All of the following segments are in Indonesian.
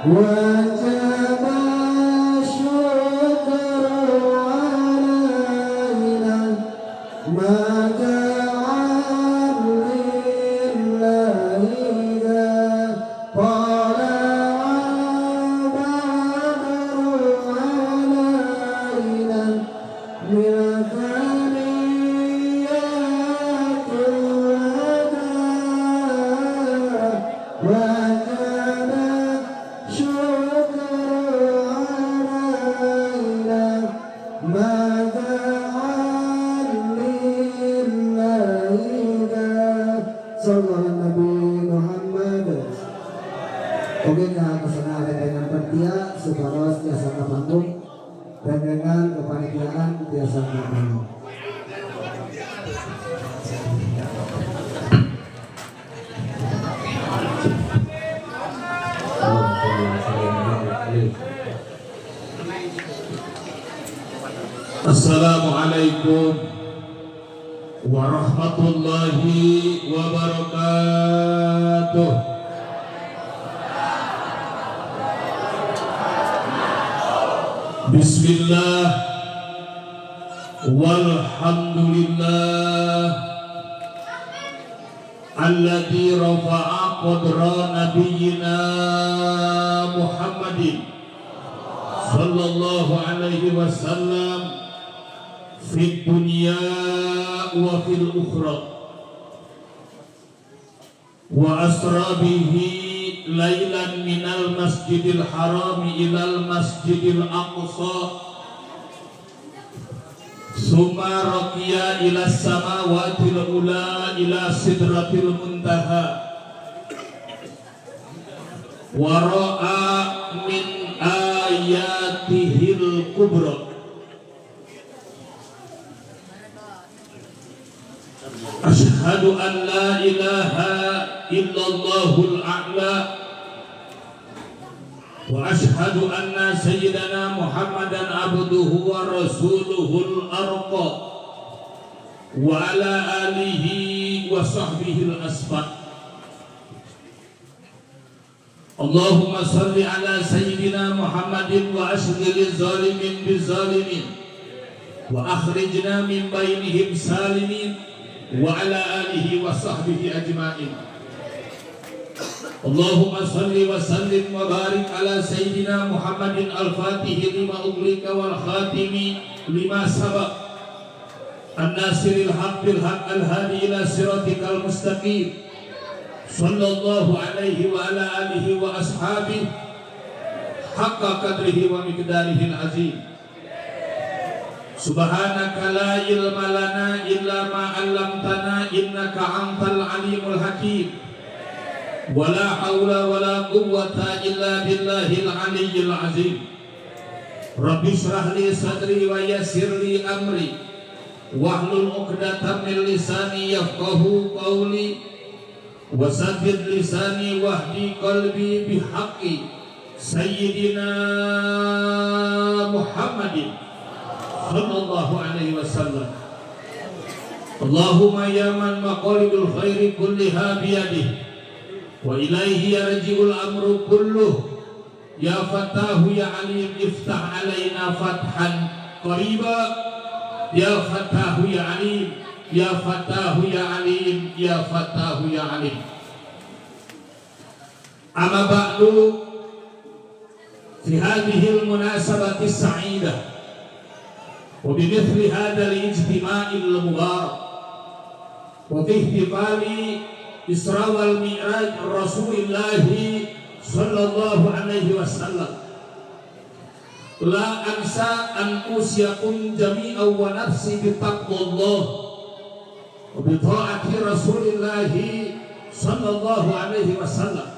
وجب الشكر علينا ما جعل لله إذا طلع البدر علينا من ثنيات الوداع وجب الشكر علينا ما جعل لله إذا صلى النبي محمد. Oke, kesana dengan pertia supados jasa kapanggung dan dengan kepanitiaan jasa kapanggung. Assalamualaikum warahmatullahi wabarakatuh. Bismillah walhamdulillah alladzi rafa'a qadra nabiyyina Muhammadin sallallahu alaihi wasallam fid dunya wa fil ukhra wa asra bihi lailan minal masjidil harami ilal masjidil aqsa summa raqiya ila samawatil ula ila sidratil muntaha wa ra'a min ayatihil kubra. Asyhadu an la ilaha illallahul a'la wa asyhadu anna sayyidana Muhammadan abduhu wa rasuluhul arqa wa ala alihi wa sahbihil asfad. Allahumma salli ala sayyidina Muhammadin wa ashghilil zalimin bizalimin wa akhrijna min bainihim salimin wa ala alihi wa sahbihi ajma'in. Allahumma salli wa sallim wa barik ala sayyidina Muhammadin al-fatihi lima uglika wal khatimi lima sabaq an-nasiril haqqil haqq al-hadi ila siratikal mustaqim sallallahu alaihi wa ala alihi wa ashabihi haqqa qadrihi wa miqdarihil azim. Subhanaka la ilma lana illa ma 'allamtana innaka antal alimul hakim. Wala haula wala quwwata illa billahil aliyyil azim. Rabbi shrah li sadri wa yassir li amri wahlul 'uqdatam min lisani yafqahu qawli wa saddid lisani wahdi qalbi bihaqqi sayyidina Muhammadin sallallahu alaihi wasallam. Allahumma ya man maqalidul khairi kulliha biyadihi wa ilaihi yarji'ul amru kulluh ya fatahu ya alim iftah alaina fathan qariba ya fatahu ya alim ya fatahu ya alim ya fatahu ya alim. Amma ba'du, fi hadhihi al-munasabati as-sa'idah وبمثل هذا الاجتماع المبارك وفي احتفال إسراء والمعراج رسول الله صلى الله عليه وسلم لا أنسى أن أوصيكم جميعا ونفسي بتقوى الله وبطاعة رسول الله صلى الله عليه وسلم.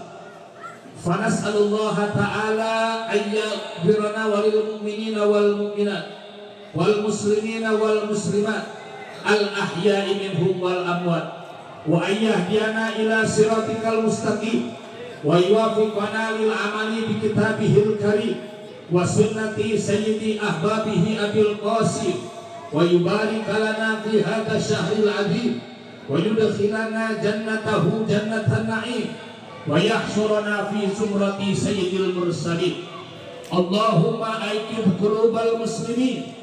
فنسأل الله تعالى أن يغفرنا وللمؤمنين والمؤمنات والمسلمين والمسلمات الأحياء منهم والأموات وأن يهدينا إلى صراطك المستقيم ويوفقنا للعمل بكتابه الكريم وسنة سيد أحبابه أبي القاسم ويبارك لنا في هذا الشهر العظيم ويدخلنا جنته جنة النعيم wa yahsyurana fi zumrati sayyidil mursalin. Allahumma aikid qulubal muslimin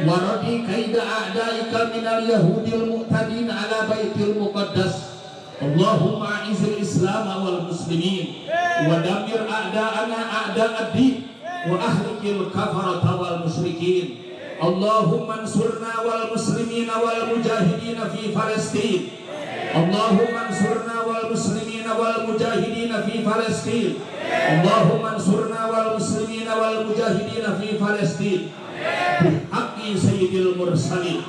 wa radi kaida a'daika minal yahudil mu'tadin ala baitil muqaddas. Allahumma a'izil islam wal muslimin wa damir a'da'ana a'da'ad-din wa ahlikil kafarata wal musyrikin. Allahumma ansurna wal muslimina wal mujahidina fi Palestin. Allahumma ansurna wal muslimina wal mujahidina fi Palestin. Allahumma ansurna wal muslimina wal mujahidina fi Palestin. Bihaqqi sayyidil mursalin.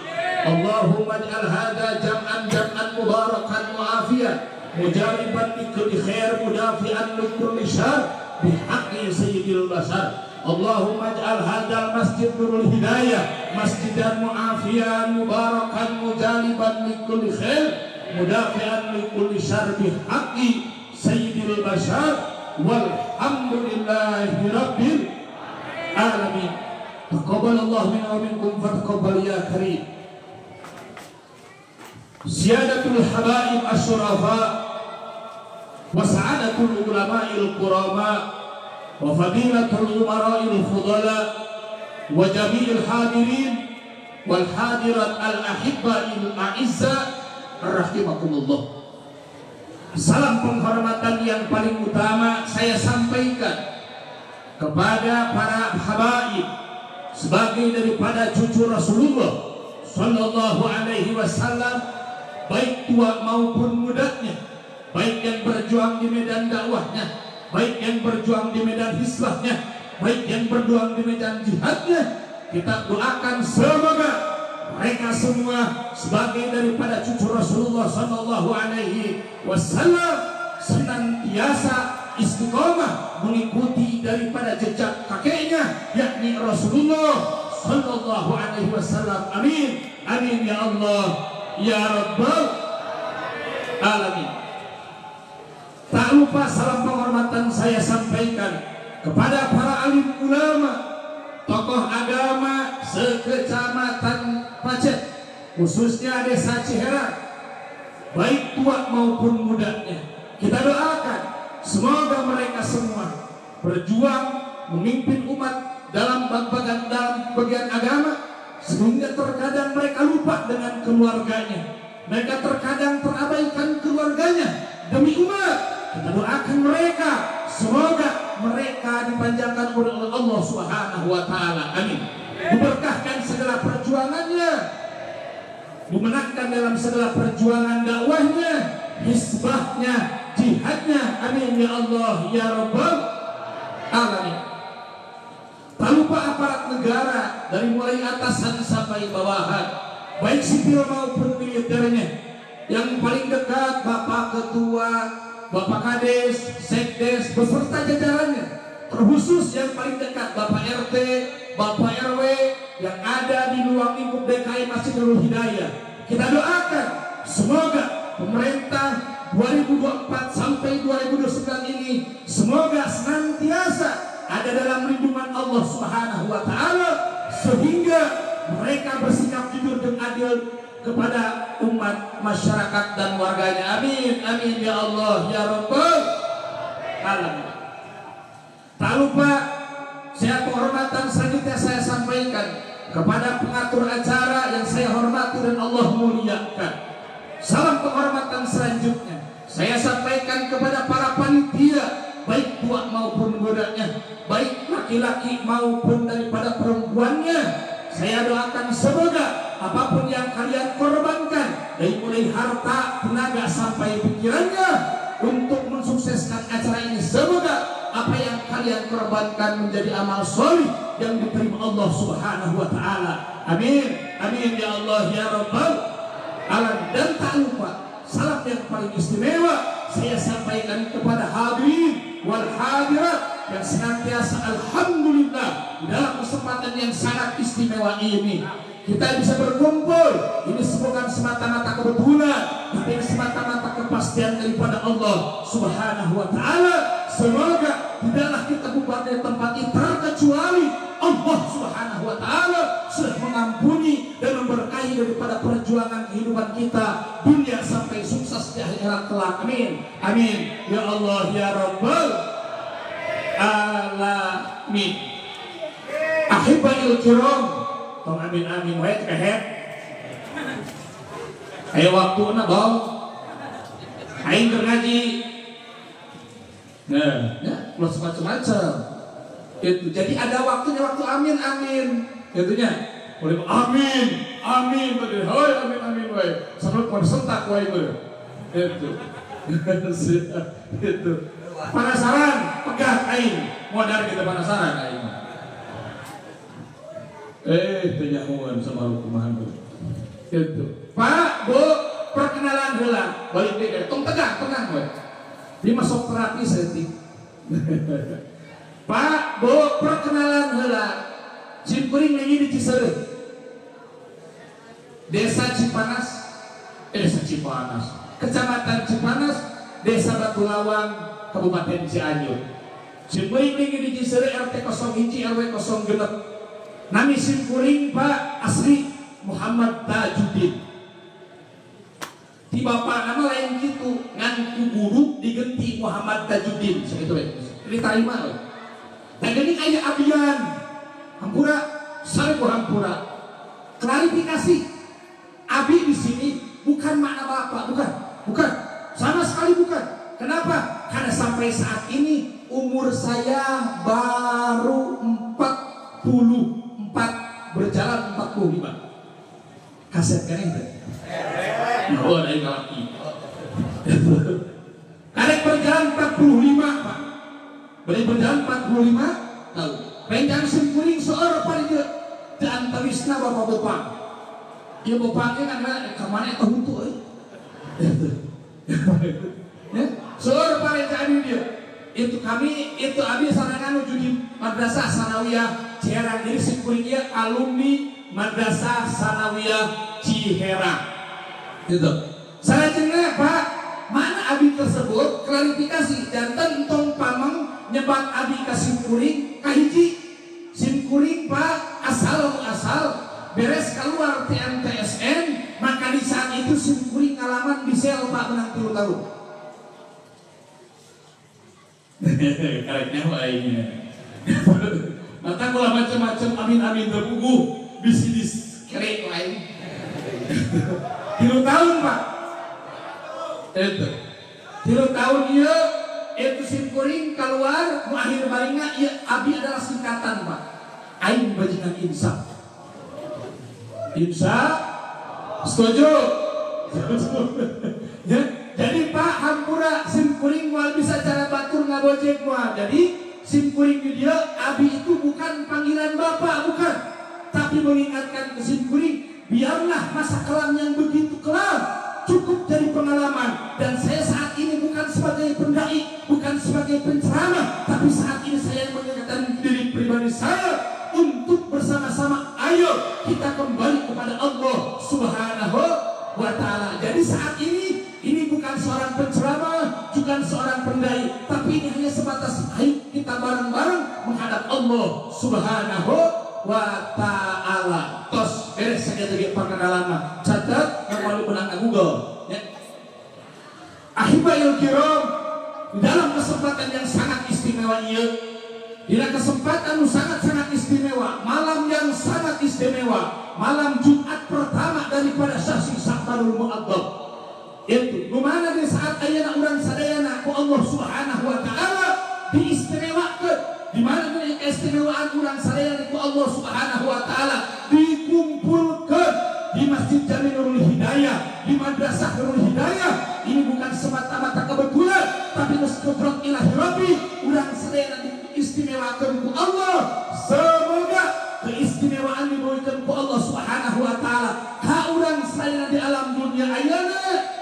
Allahumma ij'al hadha jam'an mubarakan mu'afiyan mujariban li kulli khair mudafi'an li kulli syarr bihaqqi sayyidil bashar. Allahumma ij'al hadzal masjid nurul hidayah masjidan mu'afiyan mubarakan mujaliban li kulli khair mudafi'an li kulli syarr bihaqqi sayyidil bashar walhamdulillahi rabbil alamin. Taqabbalallahu minna wa minkum fataqabbal ya karim. Siyadatul habaib asyurafa wa sa'adatul ulama'il qurama wa fadilatul umara'il fudala wa jami'il hadirin wal hadirat al ahibba'il a'izza rahimakumullah. Salam penghormatan yang paling utama saya sampaikan kepada para habaib sebagai daripada cucu Rasulullah sallallahu alaihi wasallam, baik tua maupun mudanya, baik yang berjuang di medan dakwahnya, baik yang berjuang di medan hisbahnya, baik yang berjuang di medan jihadnya. Kita doakan semoga mereka semua sebagai daripada cucu Rasulullah sallallahu alaihi wasallam senantiasa istiqomah mengikuti daripada jejak kakeknya yakni Rasulullah sallallahu alaihi wasallam. Amin amin ya Allah ya Rabbal alamin. Tak lupa salam penghormatan saya sampaikan kepada para alim ulama, tokoh agama sekecamatan Pacet, khususnya desa Ciherang, baik tua maupun mudanya. Kita doakan semoga mereka semua berjuang memimpin umat dalam bagian agama, sehingga terkadang mereka lupa dengan keluarganya, mereka terkadang terabaikan keluarganya demi umat. Kita doakan mereka semoga mereka dipanjangkan oleh Allah Subhanahu wa taala. Amin. Diberkahkan segala perjuangannya, dimenangkan dalam segala perjuangan dakwahnya, hisbahnya, jihadnya. Amin ya Allah ya Rabbal alamin. Tak lupa aparat negara dari mulai atasan sampai bawahan, baik sipil maupun militernya, yang paling dekat Bapak Ketua, Bapak Kades, Sekdes beserta jajarannya, terkhusus yang paling dekat Bapak RT, Bapak RW yang ada di ruang lingkup DKI Masjid Nurul Hidayah. Kita doakan semoga pemerintah 2024 sampai 2029 ini semoga senantiasa ada dalam lindungan Allah Subhanahu wa taala, sehingga mereka bersikap jujur dan adil kepada umat, masyarakat dan warganya. Amin amin ya Allah ya Rabbal alamin. Tak lupa penghormatan selanjutnya saya sampaikan kepada pengatur acara yang saya hormati dan Allah muliakan. Salam penghormatan selanjutnya saya sampaikan kepada para panitia, baik tua maupun mudanya, baik laki-laki maupun daripada perempuannya. Saya doakan semoga apapun yang kalian korbankan, dari mulai harta, tenaga sampai pikirannya untuk mensukseskan acara ini, semoga apa yang kalian korbankan menjadi amal solih yang diterima Allah Subhanahu wa taala. Amin amin ya Allah ya Rabbal alamin. Dan tak lupa salam yang paling istimewa saya sampaikan kepada hadirin wal hadirat yang senantiasa alhamdulillah dalam kesempatan yang sangat istimewa ini kita bisa berkumpul. Ini bukan semata-mata kebetulan, tapi ini semata-mata kepastian daripada Allah Subhanahu wa taala. Semoga tidaklah kita bubar dari tempat ini terkecuali Allah Subhanahu wa taala sudah mengampuni dan memberkahi daripada perjuangan kehidupan kita dunia sampai sukses di akhirat kelak. Amin amin ya Allah ya amin. Ahibail kiram, tong amin amin wae kehet. Aya waktuna bae. Aing keur ngaji. Nah, ya, plus macam-macam. Itu. Jadi ada waktunya waktu amin amin. Itunya. Boleh amin, amin bener. Hoi amin amin wae. Sampai persentak wae bener. Itu. Itu. Penasaran, pegang aing. Modal kita penasaran aing. Tenyahuan sama rukumahan itu. Pak, Bu, perkenalan heula. Balik deh, tong tegang we. Dia masuk terapi setik. Pak, Bu, perkenalan heula. Cimkuring lagi di Ciseureuh. Desa Cipanas, Kecamatan Cipanas, Desa Batulawang, Kabupaten Cianjur. Cimkuring lagi di Ciseureuh RT 01 RW 06. Nami simkuring Pak asli Muhammad Tajuddin. Di bapak nama lain gitu, ngan guru digenti Muhammad Tajuddin. Segitu we. Diterima we. Dan ini aya abian. Hampura, sarebu hampura. Klarifikasi. Abi di sini bukan makna bapak, bukan. Sama sekali bukan. Kenapa? Karena sampai saat ini umur saya baru 44, berjalan 45. Kaset kan itu? Oh, ada yang laki. Karek berjalan 45, Pak. Berjalan 45 tahun. Penjang simkuring seorang paling dia diantawisna bapak bopang. Dia bopangnya kan kemana itu hutu ya? Seorang paling kami dia. Itu abi sarangan menuju di Madrasah Sanawiyah Ciherang. Jadi simkuring dia alumni Madrasah Sanawiyah Ciherang. Gitu. Salajengna Pak, mana abi tersebut klarifikasi janten entong pamang nyebat abi ka simkuring kahiji simkuring Pak asal beres keluar TNTSN, maka di saat itu simkuring ngalaman di sel Pak menang 3 tahun. Karetnya lainnya. Nanti kalau macam-macam amin terbuku bisnis kerek lain. 3 tahun Pak. Itu 3 tahun dia itu simkuring keluar mu akhir baringa ya abi adalah singkatan Pak. Aing bajingan insya. Setuju? Ya, jadi Pak hampura simkuring mual bisa cara batur ngabojek mual. Jadi simkuring dia abi itu bukan panggilan bapak, bukan, tapi mengingatkan ke simkuring biarlah masa kelam yang begitu kelam cukup jadi pengalaman. Dan saya saat ini bukan sebagai pendai, bukan sebagai penceramah, tapi saat ini saya mengingatkan diri pribadi saya untuk bersama-sama ayo kita kembali kepada Allah Subhanahu wa Ta'ala. Jadi saat ini bukan seorang penceramah, bukan seorang pendai, tapi ini hanya sebatas ayo kita bareng-bareng menghadap Allah Subhanahu wa Ta'ala. Tos beres saja dari perkenalan mah. Catat yang menang Google ya. Ahibail kiram, dalam kesempatan yang sangat istimewa ini, bila kesempatan sangat-sangat istimewa, malam yang sangat istimewa, malam Jumat pertama daripada Syahsi Sa'banul Mu'adzam. Itu lumana di saat ayana urang sadayana ku Allah Subhanahu wa Ta'ala diistimewakeun. Di mana keistimewaan urang sadayana ku Allah Subhanahu wa Ta'ala dikumpulkan di Masjid Jami Nurul Hidayah, di Madrasah Nurul Hidayah. Ini bukan semata-mata kebetulan, tapi nusqudrat ilahi Rabbi urang sadayana istimewakan ku Allah. Semoga keistimewaan diberikan ku Allah Subhanahu wa Ta'ala ka urang sadayana di alam dunia ayana.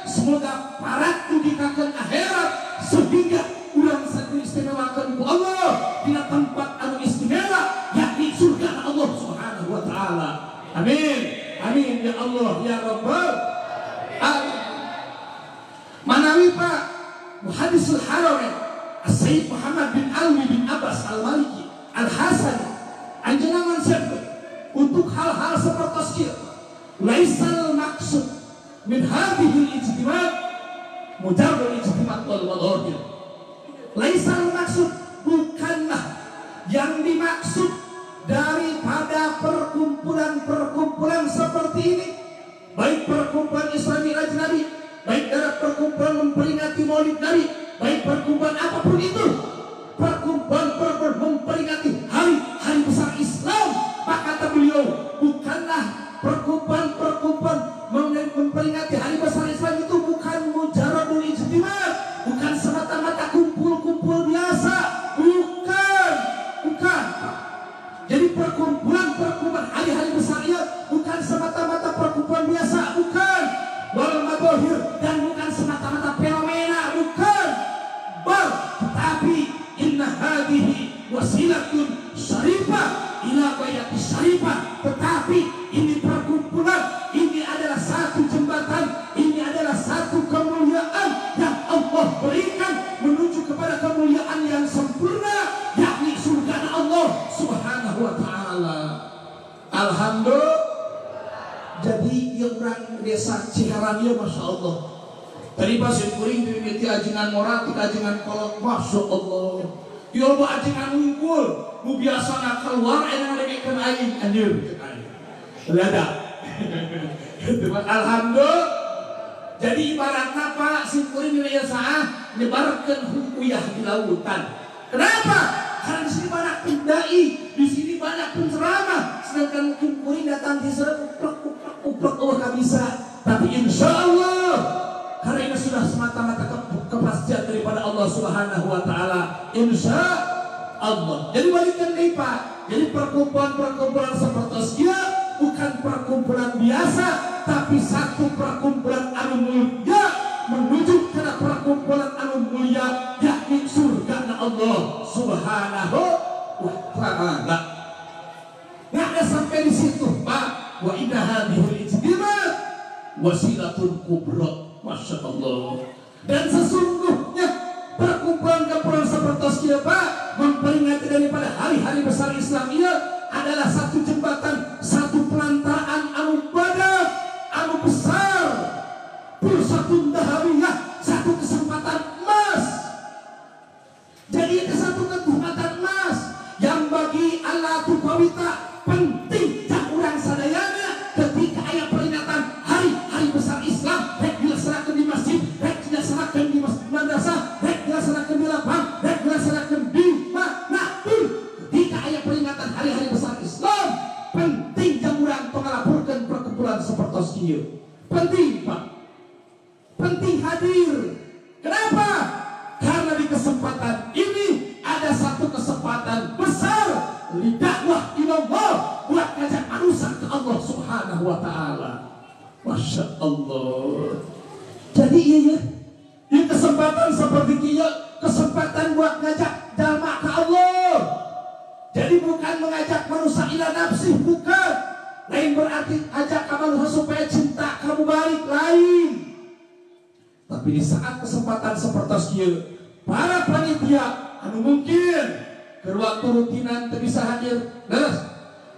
Semoga parat dugikakeun akhirat sehingga urang sadayana istimewakan ku Allah di tempat anu istimewa yakni surga Allah Subhanahu wa Ta'ala. Amin. Amin ya Allah ya Rabbal alamin. Manawi Pak Muhaddisul Haramain Sayyid Muhammad bin Alwi bin Abbas Al-Maliki Al-Hasani anjenengan siapa untuk hal-hal seperti itu. Laisal maksud min hadhil ijtima' mujarrad ijtima' wal wadahir. Laisal maksud bukanlah yang dimaksud hadhihi wasilatun syarifah ila bayati syarifah. Tetapi ini perkumpulan, ini adalah satu jembatan, ini adalah satu kemuliaan yang Allah berikan menuju kepada kemuliaan yang sempurna, yakni surga Allah Subhanahu wa taala. Alhamdulillah. Jadi yang orang desa Ciherang ya Masya Allah. Tadi pas yang kuring dimiliki ajengan moral, kita ajengan kolot, Masya Allah. Ya Allah ajengan unggul, mu biasa nak keluar, enak dekekan aing, anjir. Lada. Alhamdulillah. Jadi ibaratnya Pak Simkuring nilai sah nyebarkan uyah di lautan. Kenapa? Karena di sini banyak pendai, di sini banyak penceramah. Sedangkan Simkuring datang di sana uplak gak bisa. Tapi insya Allah karena ini sudah semata-mata kepastian daripada Allah Subhanahu wa taala. Insya Allah. Jadi balikkan nih Pak. Jadi perkumpulan seperti dia bukan perkumpulan biasa, tapi satu perkumpulan anu mulia menuju ke perkumpulan anu mulia, yakni surga Allah Subhanahu wa taala. Nggak ada sampai di situ Pak. Wa inna hadhil ijtimaa wasilatun kubra. Masya Allah. Dan sesungguhnya perkumpulan seperti dia Pak memperingati daripada hari-hari besar Islam ini adalah satu jembatan, satu pelantaraan anu badak, anu besar, fursatun dahabiyah, satu kesempatan emas. Jadi itu satu kesempatan emas yang bagi Allah Tukawita penting tak urang sadayana ketika ayat peringatan hari-hari besar Islam rek dilaksanakan di masjid, rek dilaksanakan di madrasah, rek dilaksanakan di lapang, rek dilaksanakan di manapun. Ketika ayat peringatan hari-hari besar Islam penting yang urang tong ngalaporkeun perkumpulan seperti kieu. Penting Pak. Penting hadir. Kenapa? Karena di kesempatan ini ada satu kesempatan besar lidakwah ilallah buat ngajak manusia ke Allah Subhanahu wa taala. Masya Allah. Jadi iya ini kesempatan seperti kia, kesempatan buat ngajak jalma ke Allah. Jadi bukan mengajak manusia ila nafsi, bukan. Lain berarti ajak kamu supaya cinta kamu balik, lain. Tapi di saat kesempatan seperti kia, para panitia anu mungkin ke waktu rutinan tidak bisa hadir,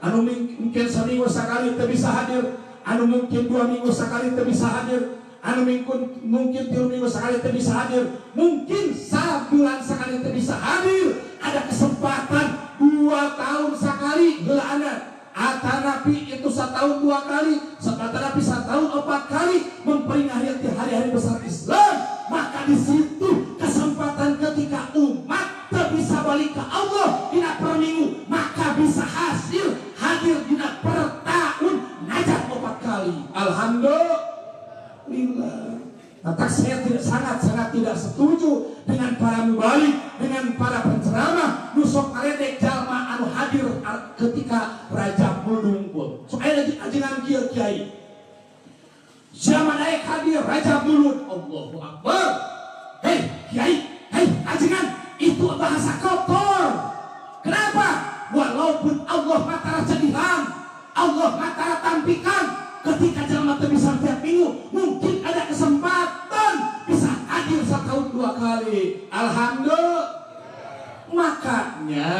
anu mungkin seminggu sekali tidak bisa hadir, anu mungkin 2 minggu sekali tidak bisa hadir, anu mungkin 3 minggu sekali tidak bisa hadir, mungkin 1 bulan sekali tidak bisa hadir. Ada kesempatan 2 tahun sekali gelana, atanapi itu 1 tahun 2 kali, atanapi 1 tahun 4 kali memperingati hari-hari besar Islam. Maka di situ kesempatan ketika umat bisa balik ke Allah tidak per minggu, maka bisa hasil hadir tidak per tahun ngajak 4 kali. Alhamdulillah. Maka saya sangat tidak setuju dengan para mubalik, dengan para penceramah nusok aledek jalma anu hadir ketika Rajab Mulungkul. Soalnya ajengan kiai zaman naik hadir Rajab Mulun, Allahu Akbar. Hei kiai, hei ajengan, itu bahasa kotor. Kenapa? Walaupun Allah matara jadilan, Allah matara tampikan, ketika jalma bisa tiap minggu, mungkin ada kesempatan bisa hadir 1 tahun 2 kali. Alhamdulillah. Makanya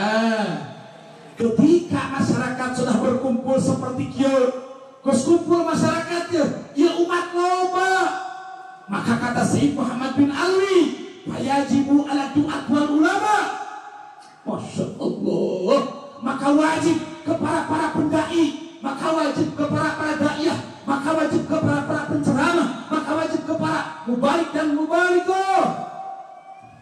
ketika masyarakat sudah berkumpul seperti kieu, kus kumpul masyarakatnya, ya umat loba, maka kata Sayyid Muhammad bin Ali, fayajibu ala du'at wal ulama. Masya Allah. Maka wajib kepada para pendai, maka wajib kepada para daiyah, maka wajib kepada para penceramah, maka wajib kepada mubalik dan mubalikah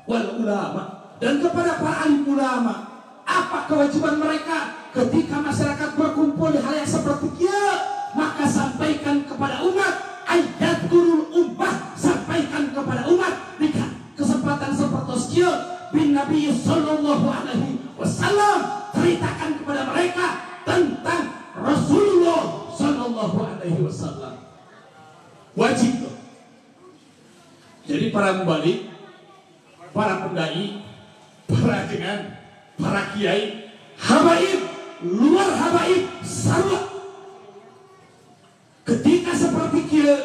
wal ulama, dan kepada para alim ulama. Apa kewajiban mereka ketika masyarakat berkumpul di hal yang seperti ini? Maka sampaikan kepada umat, ayat turul ummah, sampaikan kepada umat di kesempatan seperti ini bin Nabi sallallahu alaihi wasallam, ceritakan kepada mereka tentang Rasulullah sallallahu alaihi wasallam. Wajib loh. Jadi para mubalik, para pendai, para ajengan para kiai habaib, luar habaib, sarwa. Ketika seperti kia,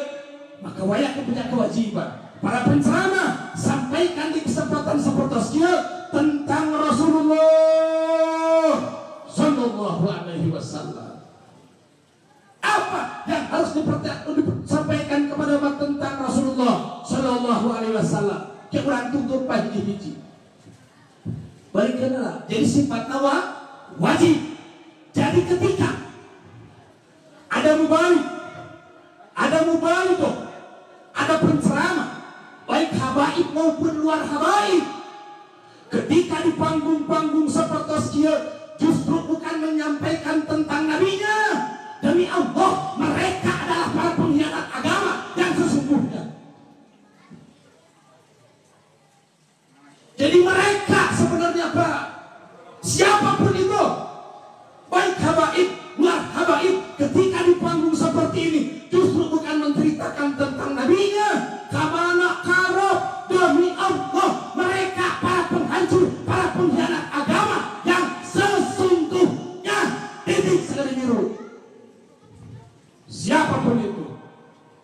maka wayah punya kewajiban. Para penceramah sampaikan di kesempatan seperti kia tentang Rasulullah Sallallahu Alaihi Wasallam. Apa yang harus disampaikan kepada umat tentang Rasulullah Sallallahu Alaihi Wasallam? Kita kurang tutup hiji-hiji. Balikkanlah. Jadi sifatnya wajib. Jadi ketika ada mubalik tuh, ada penceramah, baik habaib maupun luar habaib, ketika di panggung-panggung seperti kia, justru bukan menyampaikan tentang nabinya. Demi Allah, mereka adalah para pengkhianat agama yang sesungguhnya. Jadi mereka sebenarnya Pak, siapapun itu, baik habaib, luar habaib, ketika di panggung seperti ini, justru bukan menceritakan tentang nabinya. Kamana karob, demi Allah, mereka para penghancur, para pengkhianat agama yang sesungguhnya. Titik segala biru. Siapapun itu,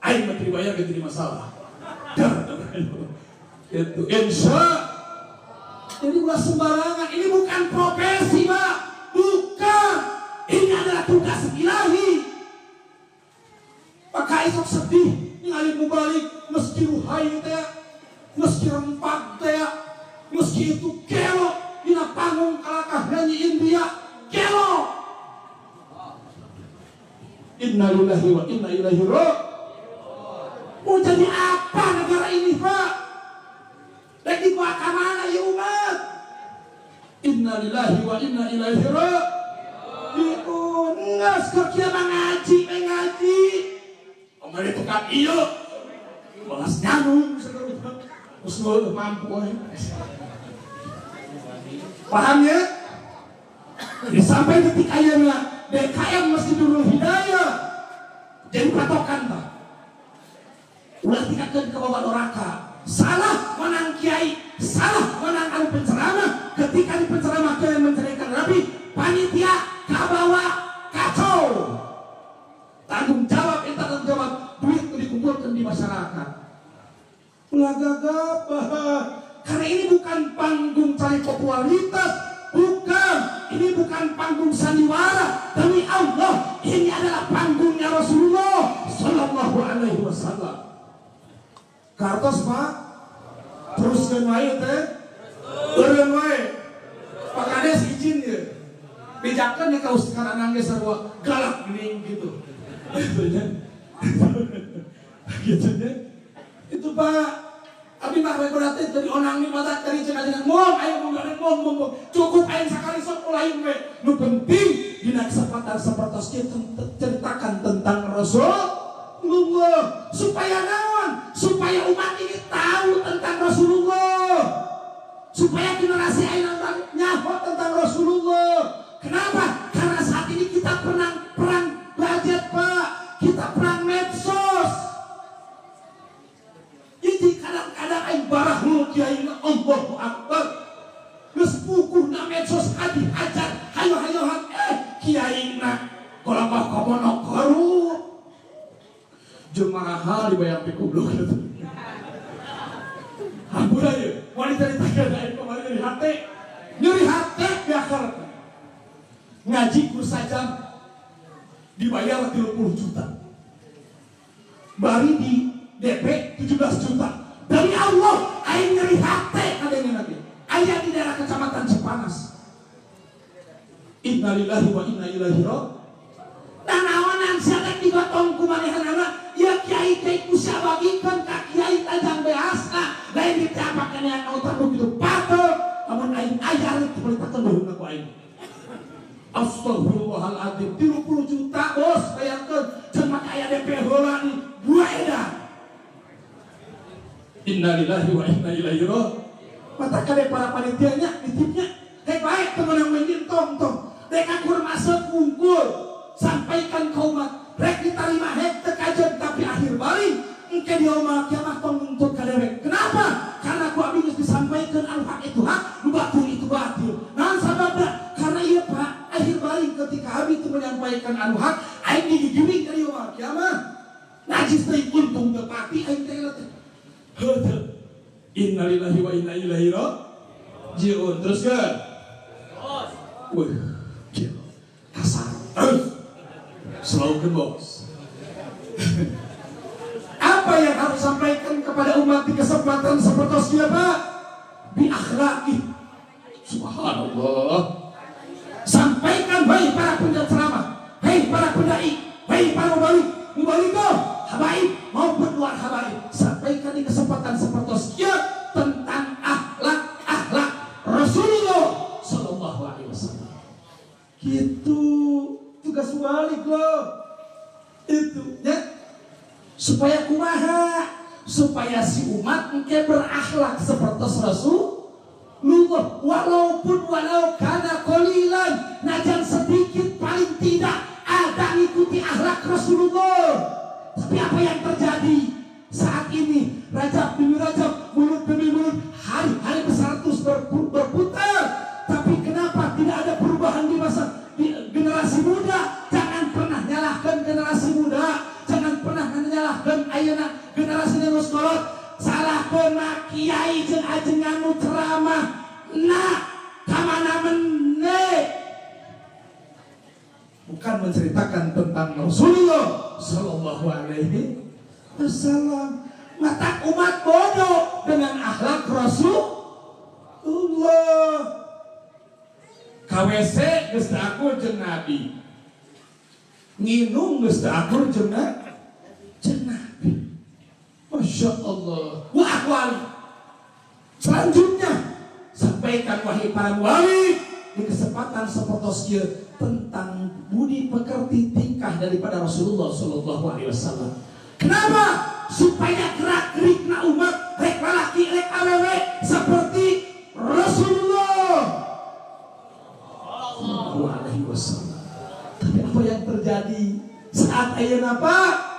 aing menteri bayar gak jadi masalah. Itu insya. Jadi ulah sembarangan. Ini bukan profesi, Pak. Bukan. Ini adalah tugas ilahi. Maka esok sedih ningali mubalik meski ruhai teh, meski rempak teh, meski itu gelo dina panggung kalakah nyanyi India gelo. Inna lillahi wa inna ilaihi raji'un. Mau jadi apa negara ini, Pak? Lagi gua ke mana ya umat? Inna lillahi wa inna ilaihi raji'un. Diungas kok kia mengaji. Omong itu kan iyo. Balas nyanu. Terus lu mampu. Paham ya? Sampai ketika ayamnya DKM mesti dulu hidayah. Jadi patokan Pak. Ulah tingkatkan ke bawah neraka. Salah menang kiai, salah menang anu penceramah. Ketika di penceramah kiai menceritakan Nabi, panitia kabawa kacau. Tanggung jawab, tanggung jawab, duit itu dikumpulkan di masyarakat. Ulah gagap, karena ini bukan panggung cari popularitas, bukan. Ini bukan panggung sandiwara. Demi Allah, ini adalah panggungnya Rasulullah Sallallahu Alaihi Wasallam. Kartos Pak, teruskan wae teh, urang wae. Pak Kades izin ya, bejakan ya kau sekarang nangis sarua galak gini gitu, gitunya. Itu Pak, abi mah berarti dari onang ni mata dari cenah-cenah mom, ayo mom, cukup ayo sekali sok mulai we. Nu penting dina kesempatan seperti itu ceritakan tentang Rasulullah supaya naon? Supaya umat ini tahu tentang Rasulullah. Supaya generasi ayeuna nyaho tentang Rasulullah. Kenapa? Karena saat ini kita perang budget Pak. Kita perang medsos. Jadi kadang-kadang aing barahul kiaina Allahu Akbar. Geus pukuhna medsos adi hajar hayo-hayohan kiaina kolabah komono korup. Jemaah hal dibayar pikublok gitu. Hampura ya, wanita ditanya dari kemarin nyeri hati biakar. Ngaji kursus saja dibayar 30 juta. Bari di DP 17 juta. Dari Allah, aing nyeri hati kadangnya nanti. Ayah di daerah kecamatan Cipanas. Innalillahi wa inna ilaihi raji'un. Dan awanan siatek digotong kumanehanana, ya kiai kusia bagikan ka kiai tajang behasna. Lain ditapakan yang autar begitu patut. Namun aing ayah itu boleh patut aku aing. Astagfirullahaladzim, 30 juta bos, bayangkan cuma ayah DP heula nih, 2 edan. Innalillahi wa inna ilaihi raji'un. Mata kade para panitianya nitipnya, baik teman yang mainin tong. Mereka kurang masuk unggul, sampaikan ke umat. Rek diterima hek tekajan tapi akhir balik engke dia umat kiamah tong nuntut kadewek. Kenapa? Karena ku abis disampaikan al-haq itu hak, lu batil itu batil. Nah sabab sampaikan anu hak aing digigiring ka dieu mah kiamat najis teh untung teu pati aing teh heuh innalillahi wa inna ilaihi raji'un teruskeun wih kasar slogan bos. Apa yang harus sampaikan kepada umat di kesempatan seperti ini Pak? Bi akhlaki. Subhanallah. Sampaikan baik para penceramah, baik para pendai, baik para mubaligh, habaib maupun luar habaib. Sampaikan di kesempatan seperti ini tentang akhlak Rasulullah sallallahu alaihi wasallam. Gitu tugas wali loh. Itu ya. Supaya kumaha, supaya si umat engke berakhlak seperti Rasulullah, walau kana qalilan, najan sedikit paling tidak ada ngikuti akhlak Rasulullah. Tapi apa yang terjadi saat ini? Rajab demi Rajab, mulut demi mulut, hari-hari besar terus berputar. Tapi kenapa tidak ada perubahan di generasi muda? Jangan pernah nyalahkan generasi muda. Jangan pernah menyalahkan ayeuna generasi nu kolot, salahkeun mah kiai jeung ajengan nu ceramah. Nah, ka mana meneh? Bukan menceritakan tentang Rasulullah sallallahu alaihi wasallam. Mata umat bodoh dengan akhlak Rasulullah. KWC geus akur jeung Nabi. Nginum geus akur jeung Nabi. Masya Allah. Wa akwali. Selanjutnya sampaikan wahai para wali di kesempatan seperti tentang budi pekerti tingkah daripada Rasulullah sallallahu alaihi wasallam. Kenapa? Supaya gerak-gerikna umat rek lalaki rek awewe seperti Rasulullah sallallahu alaihi wasallam. Tapi apa yang terjadi saat ayeuna Pak?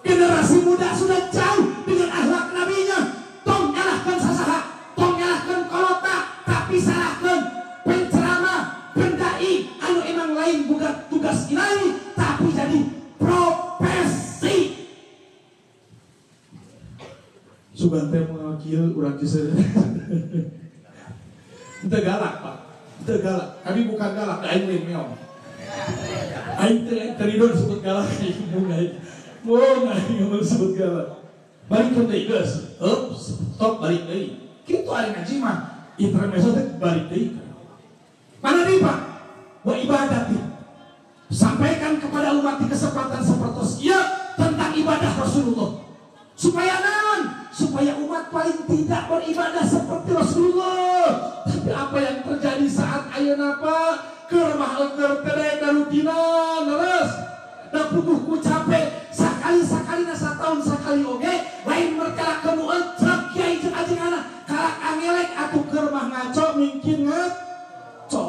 Generasi muda sudah jauh dengan akhlak nabinya. Tong nyalahkan sasaha, tong nyalahkan kolota, tapi salahkan penceramah, pendai, anu emang lain bukan tugas ilahi, tapi jadi profesi. Sugante mewakil urang kisah. Itu galak Pak, itu galak. Kami bukan galak, aing lain meong. Aing teridor disebut galak, mau nggak sebut galak. Balik ke deui geus. Stop balik deui. Kitu ari ngaji mah intermezzo teh balik deui. Mana deui Pak? Wa ibadati. Sampaikan kepada umat di kesempatan seperti ini tentang ibadah Rasulullah. Supaya naon? Supaya umat paling tidak beribadah seperti Rasulullah. Tapi apa yang terjadi saat ayeuna Pak? Keur mah engker teh rutinan leres. Da puguhku capek sakali-sakali na sataun sakali oge lain merkala kemu encrek kiai jeung ajenganna kalak angelek atuh keur mah ngaco mungkin ngaco.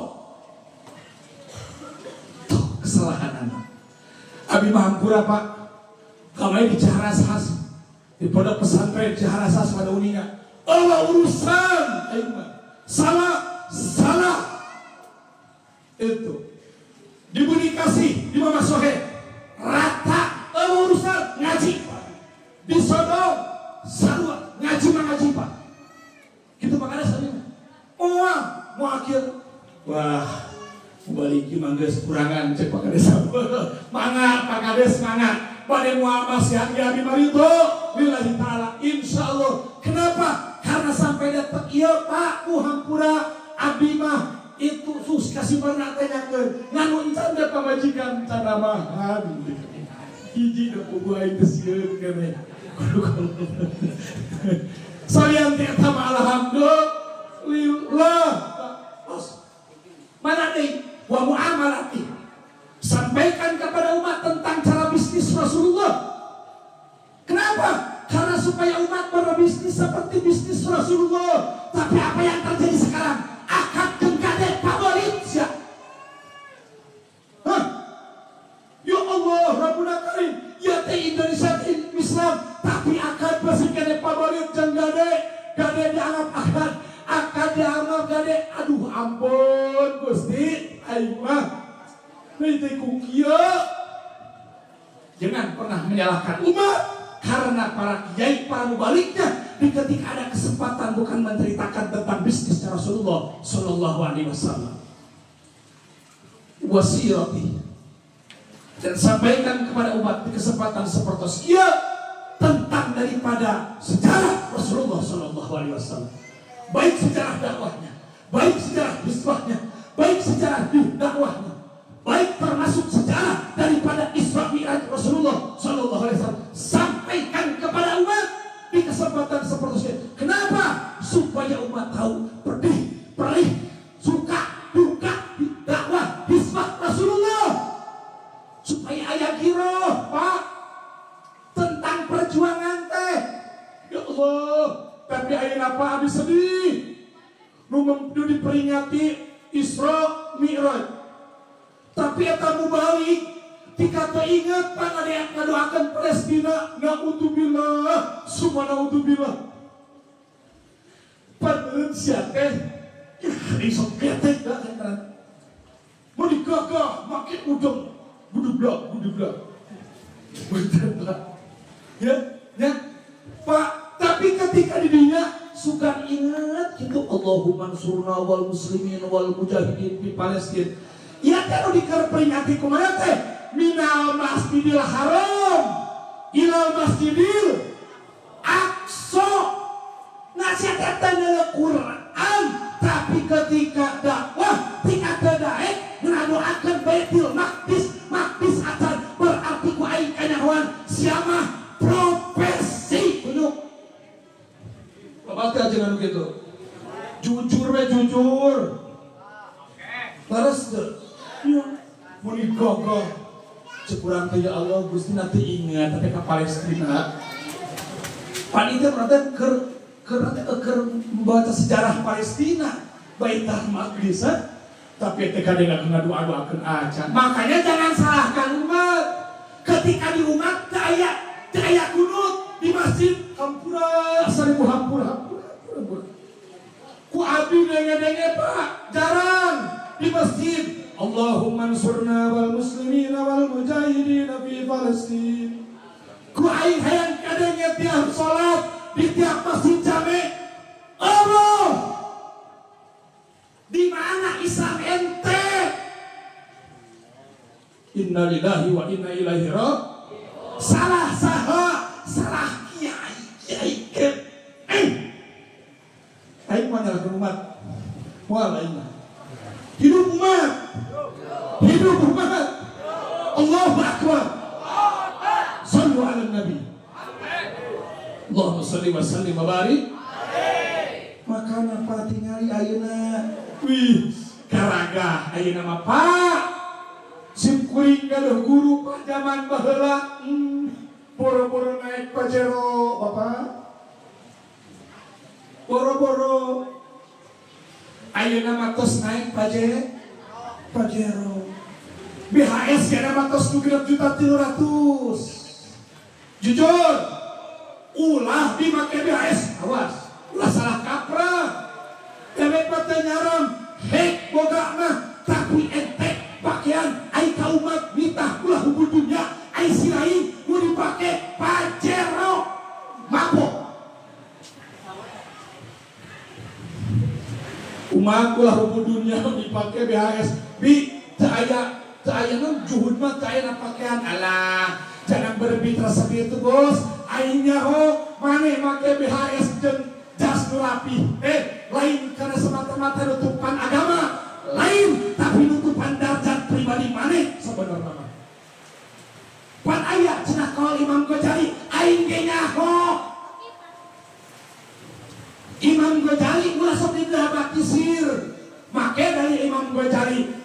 Tuh kesalahan anak. Abi Mahampura Pak. Kamai di Ciharasas di pondok pesantren Ciharasas pada uninya. Allah urusan aing mah. Salah. Itu. Diberi kasih di Mama Sohe. Rata urusan ngaji disodong sarua ngaji Pak gitu makanya saya mau akhir wah balik mangges kurangan cek Pak Kades mangat Pak Kades mangat pada muamas yang di marito lillahi ta'ala insyaallah. Kenapa? Karena sampai datang iya Pak Muhampura abdi mah itu sus kasih pernah tanyakeun nganu encan da pamajikan canamahan hiji da pugu aing kesieun keneh salian teh eta alhamdulillah. Mana deui wa muamalati. Sampaikan kepada umat tentang cara bisnis Rasulullah. Kenapa? Karena supaya umat berbisnis seperti bisnis Rasulullah. Tapi apa yang terjadi sekarang? Akad gengkade favorit ya. Ya Allah, Rabbuna Karim. Ya teh Indonesia Islam, tapi akad masih kade favorit jeung gade dianggap akad dianggap gade. Aduh ampun Gusti, aing mah Nanti kukia. Jangan pernah menyalahkan umat karena para kiai, para mubaliknya ketika ada kesempatan bukan menceritakan tentang bisnis Rasulullah Sallallahu Alaihi Wasallam, wasirati, dan sampaikan kepada umat di kesempatan seperti ini tentang daripada sejarah Rasulullah Sallallahu Alaihi Wasallam, baik sejarah dakwahnya, baik sejarah bisnisnya, baik sejarah dakwahnya, baik termasuk sejarah daripada Isra Mi'raj Rasulullah Sallallahu Alaihi Wasallam. Sampaikan kepada umat di kesempatan seperti ini. Kenapa? Supaya umat tahu pedih, perih, suka, duka di dakwah Hizbah Rasulullah. Supaya ayah kira, Pak, tentang perjuangan teh. Ya Allah, tapi ayah apa abis sedih. Nu diperingati Isra Mi'raj. Tapi kamu balik, dikata ingat pan ada yang ngadoakan Palestina, naudzubillah, semua naudzubillah. Padahal siapa? Ya hari sokete dah kan. Mau digagah, makin udang, budublak. Betul lah. Ya, Pak. Tapi ketika di dunia suka ingat gitu, Allahumma ansurna wal muslimin wal mujahidin di Palestina. Ya kan diperingati kemana teh? Minal masjidil haram ilal masjidil aqsa. Nasihat tanda Quran, tapi ketika dakwah tingkat daek ngadoakan Baitul Maqdis akan berarti ku aing kanyawan siapa profesi kudu. Bapak jangan begitu. Jujur. Terus tuh. Ya, mau digogol. Cekurang ya Allah, Gusti nanti ingat tapi ke Palestina. Panitia berarti ker membaca sejarah Palestina, Baitul Maqdis, tapi ketika dia nggak doa-doakan aja. Makanya jangan salahkan umat. Ketika di umat daya kunut di masjid, hampura, seribu hampura. Ku abdi denge Pak, jarang di masjid. Allahumma ansurna wal muslimina wal mujahidina fi Palestin. Ku aing hayang kadangnya tiap salat di tiap masjid jame. Allah, di mana Islam ente? Inna lillahi wa inna ilaihi raji'un. Salah kiai ke. Aing menyalahkan umat. Wala iman. Hidup umat. Allahu Akbar. Sallu ala Nabi. Allahumma salli wa sallim wa barik. Makana Pak tingali ayeuna. Wih, garaga ayeuna mah Pak. Sim kuring gaduh guru Pak zaman baheula. Boro-boro naik Pajero, Bapak. Boro-boro ayeuna mah tos naik Pajero. BHS kena mah tos 3.300.000. Jujur, ulah dimake BHS, awas, ulah salah kaprah. Dewek patah nyaram, hek boga mah, tapi entek pakaian ai ka umat mitah ulah hubul dunia, ai silain mau dipake Pajero, mabok. Umat ulah hubul dunia dipake BHS, Cahaya juhud mah cahaya pakaian. Alah, jangan berbicara seperti itu bos. Aingnya mane make BHS dan jas rapi. Lain karena semata-mata nutupan agama, lain tapi nutupan darjat pribadi mane sebenarnya. Pan ayat cenah kau Imam Ghazali aing ge nyaho. Imam Ghazali ulah sok dibatisir. Make dari Imam Ghazali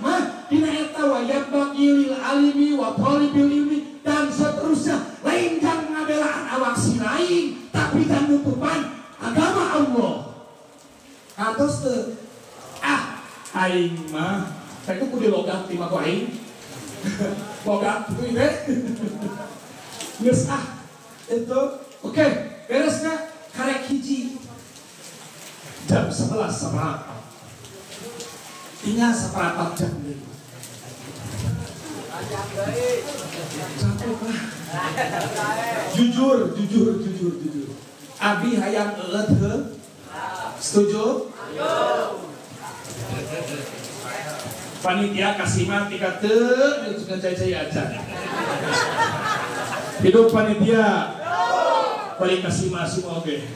mah dina eta wa yabaqi lil alimi wa talibil ilmi dan seterusnya. Lain jang ngabelaan awak si lain, tapi dan nutupan agama Allah. Atos teu aing mah saya kudu logat ti mah ku aing. Logat itu ide. Geus itu oke, beresna karek hiji. Jam 11 seperempat. Tinggal seperempat jam dulu. Capek lah. Jujur. Abi hayang eut heuh. Setuju? Panitia kasih mati kata suka cai aja. Hidup panitia. Paling kasih masuk oke.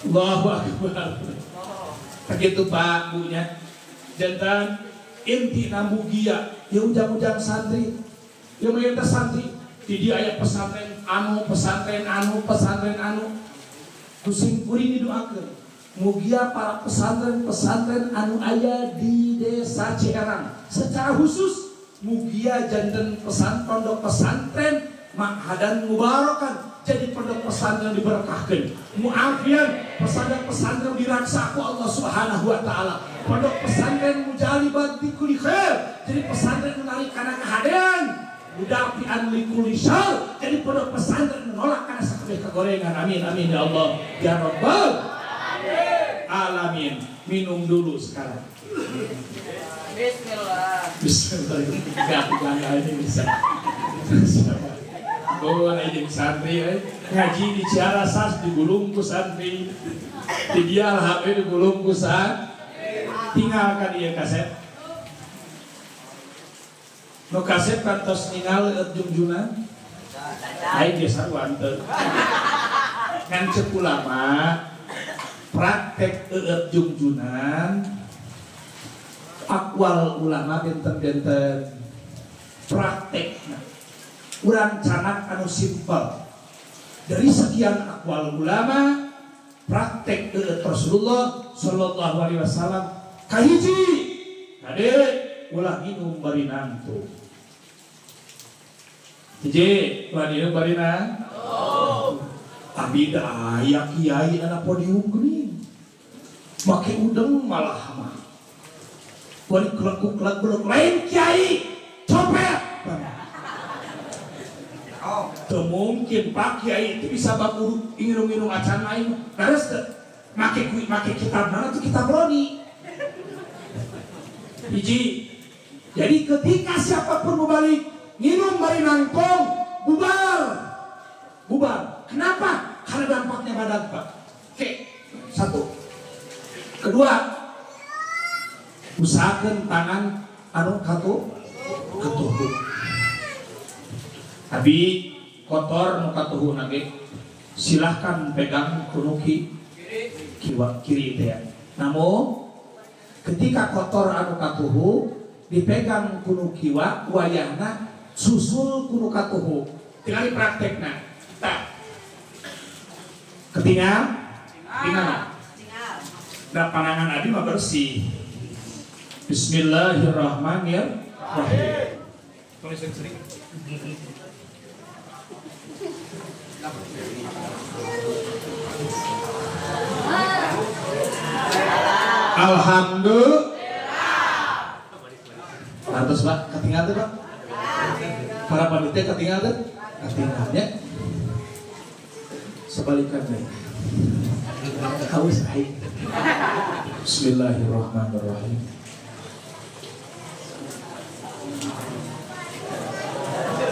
Allahu Akbar. Begitu Pak Bunya. Jantan inti namugia ya ujang-ujang santri. Ya mayoritas santri di dia aya pesantren anu. Kusim kuring didoakeun. Mugia para pesantren anu aya di desa Ciherang secara khusus mugia janten pondok pesantren ma'hadan mubarakan jadi pondok pesantren diberkahkan muafian pesantren diraksa ku Allah Subhanahu wa taala pondok pesantren mujalibat bi kulli khair jadi pesantren menarik kana kahadean mudafi'an li kulli syarr jadi pondok pesantren menolak kana sakabeh kagorengan amin ya Allah ya rabbal alamin. Minum dulu sekarang. Bismillah. Gak ini bisa. Oh, ini santri ngaji di Ciarasas digulung ku santri. Di dia HP digulung ku santri. Tinggalkan dia kaset. No kaset kantos tinggal junjunan. Ai desa wanteu. Kan ceuk ulama praktek junjunan akwal ulama benten-benten praktekna urang canak anu simpel dari sekian akwal ulama praktek Rasulullah sallallahu alaihi wasallam kahiji kade ulah minum barinang tuh hiji ulah minum barinang abi daya kiai anak podium geuning make udeng malah mah wali kelekuk belum lain kiai copet teu mungkin Pak Kiai itu bisa bakuru inginum acan lain beres make kitab mana tuh kitab roni hiji jadi ketika siapapun mau balik minum bari nangkong bubar. Kenapa? Karena dampaknya badan Pak. Oke, satu. Kedua, usahakan tangan anu katuhu. Abi kotor nu katuhu nage silahkan pegang kunuki kiri teh. Namun ketika kotor anu katuhu dipegang kuno kiwa wayahna susul kuno katuhu. Tinggal praktekna. Tah. Ketinggal. Dan panangan abi mah bersih. Bismillahirrahmanirrahim. Tulis sering. Alhamdulillah. Lantas Pak, ketinggal tuh Pak. Para panitia ketinggal tuh. Ketinggalnya. Sebalikannya. Haus baik. Bismillahirrahmanirrahim.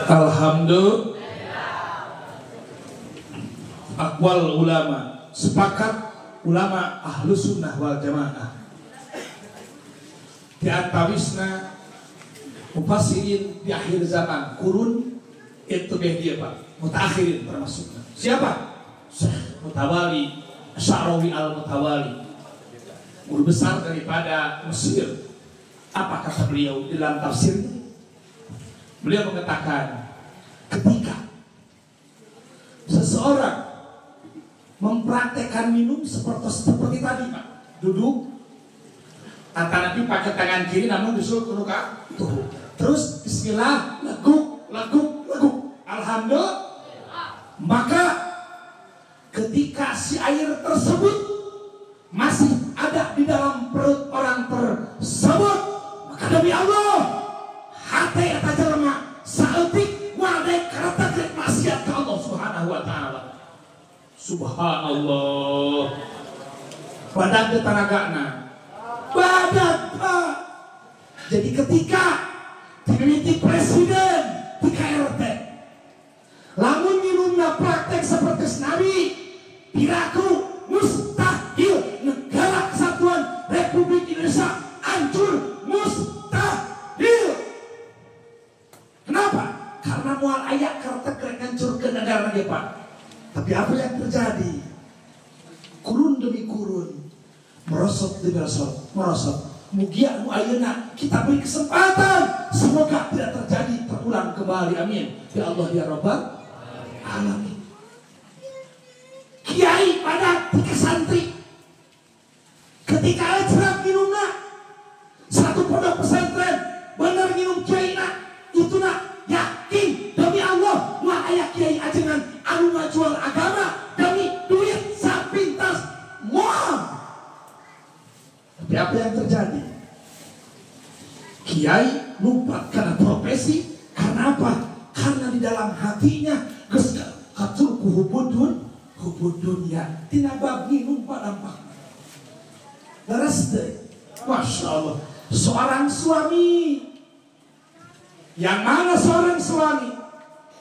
Alhamdulillah. Aqwal ulama, sepakat ulama ahlu sunnah wal jamaah di antawisna mufassirin di akhir zaman kurun itu dia Pak mutakhirin termasuk siapa? Syekh Mutawali Sya'rawi al-Mutawali guru besar daripada Mesir. Apa kata beliau di dalam tafsirnya? Beliau mengatakan ketika seseorang mempraktekkan minum seperti tadi Pak, duduk antara nabi pakai tangan kiri namun disuruh kuno tuh terus bismillah leguk alhamdulillah, maka ketika si air tersebut masih ada di dalam perut orang tersebut maka demi Allah hati eta jelema saeutik wadai karata maksiat ka Allah Subhanahu wa taala. Subhanallah. Badan teh tanagana. Badan Pak. Jadi ketika mimiti presiden di KRT. Lamun minumna praktek seperti Nabi, piraku mustahil negara kesatuan Republik Indonesia hancur, mustahil. Kenapa? Karena mual ayak karena kerek hancur ke negara dia Pak. Tapi apa yang terjadi? Kurun demi kurun, merosot demi merosot. Mugia nu ayeuna kita beri kesempatan, semoga tidak terjadi terulang kembali, amin ya Allah ya Rabbal alamin. Kiai pada tiga santri ketika acara minumna satu pondok pesantren bener minum kiai nak itu nak yakin demi Allah mah aya kiai ajengan anu ngajual agama demi duit sapintas moal. Tapi apa yang terjadi? Kiai lupa karena profesi, karena apa? Karena di dalam hatinya geus katurku hubudun ya tina bab minum dampak. Leres deh. Masya Allah. Seorang suami, yang mana seorang suami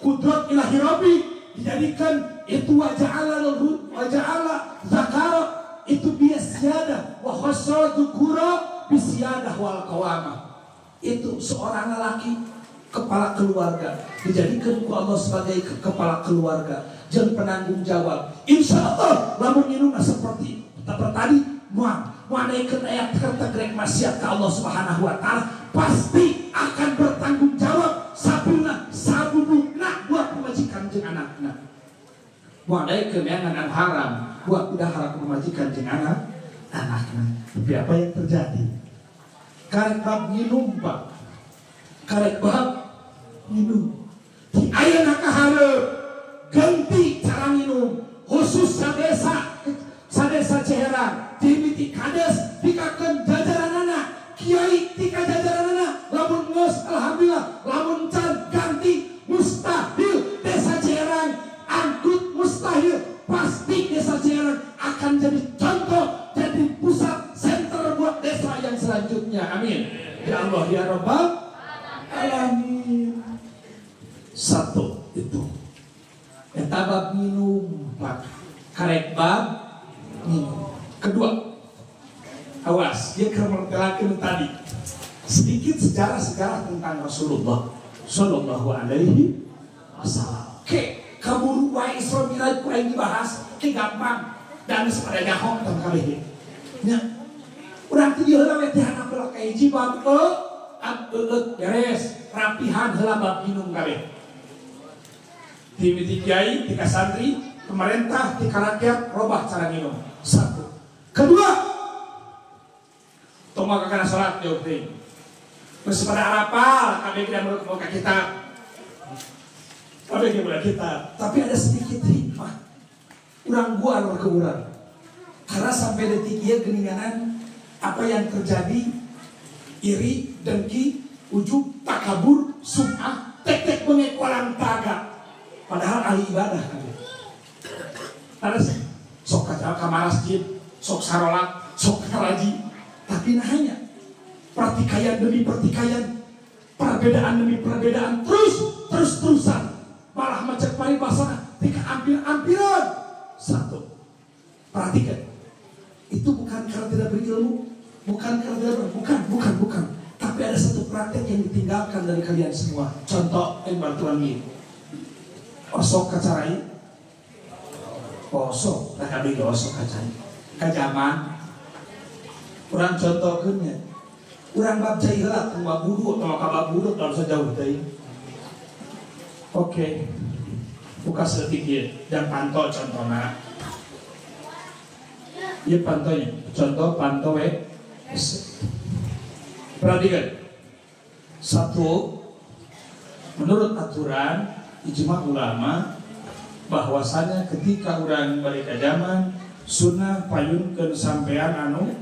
kudrat ilahi Rabbi dijadikan itu waja'ala zakara itu biasyadah wa khassa dzukura bisyadah wal qawamah. Itu seorang lelaki kepala keluarga dijadikan ku Allah sebagai kepala keluarga jeung penanggung jawab. Insyaallah lamun minum seperti tadi muanaikeun aya tegrek maksiat ka Allah Subhanahu wa taala pasti akan bertanggung jawab sabubuna buat pemajikan jeung anakna. Muanaikeun yang haram buat udah haram pemajikan jeung anakna. Tapi apa yang terjadi? Karek bab minum Pak, karek bab minum di ayeuna kahareup ganti cara minum khusus sadesa Ciherang dimiti kades dikakeun jajaranana kiai tika jajaranana lamun geus alhamdulillah lamun can ganti mustahil desa Ciherang angkut mustahil pasti desa Ciherang akan jadi contoh jadi pusat center buat desa yang selanjutnya, amin ya Allah ya Rabbal alamin. Satu itu eta bab minum Pak, karek bab minum. Kedua, awas dia kemertelakan tadi sedikit sejarah tentang Rasulullah Sallallahu Alaihi Wasallam. Kaburu wae Isra Miraj ku aing dibahas ke gampang dan sepada nyaho tong kabeh. Nya urang teh heula we teh anak belah ka hiji bab beres rapihan heula bab minum kabeh. Timiti kiai, tika santri, pemerintah, tika rakyat robah cara minum. Satu. Kedua, tong kana salat jauh teh. Terus pada arapal kabeh tidak mau ka kitab. Kabeh geus kitab, tapi ada sedikit hikmah. Urang guar ke urang. Karena sampai detik ieu geninganan apa yang terjadi iri, dengki, ujub, takabur, sum'ah, tek-tek bengek walang taga. Padahal ahli ibadah kan. Terus sok ka masjid, sok sarolat, sok karaji, tapi nahanya pertikaian demi pertikaian, perbedaan demi perbedaan terus-terusan. Malah macam paribasana tika ampir-ampiran. Satu. Perhatikan. Itu bukan karena tidak berilmu, bukan karena tidak bukan. Tapi ada satu praktek yang ditinggalkan dari kalian semua. Contoh yang bantuan ini. Osok kacarai, osok, tak ada yang osok kacarai. Kajaman, kurang contohnya, kurang bab jailah, bab budu, atau kabab budu, kalau sejauh tadi. Oke, buka sedikit dan pantau contohnya. Iya pantaunya, contoh pantau perhatikan. Satu, menurut aturan ijma ulama bahwasanya ketika orang balik ke zaman sunnah payunkeun sampean anu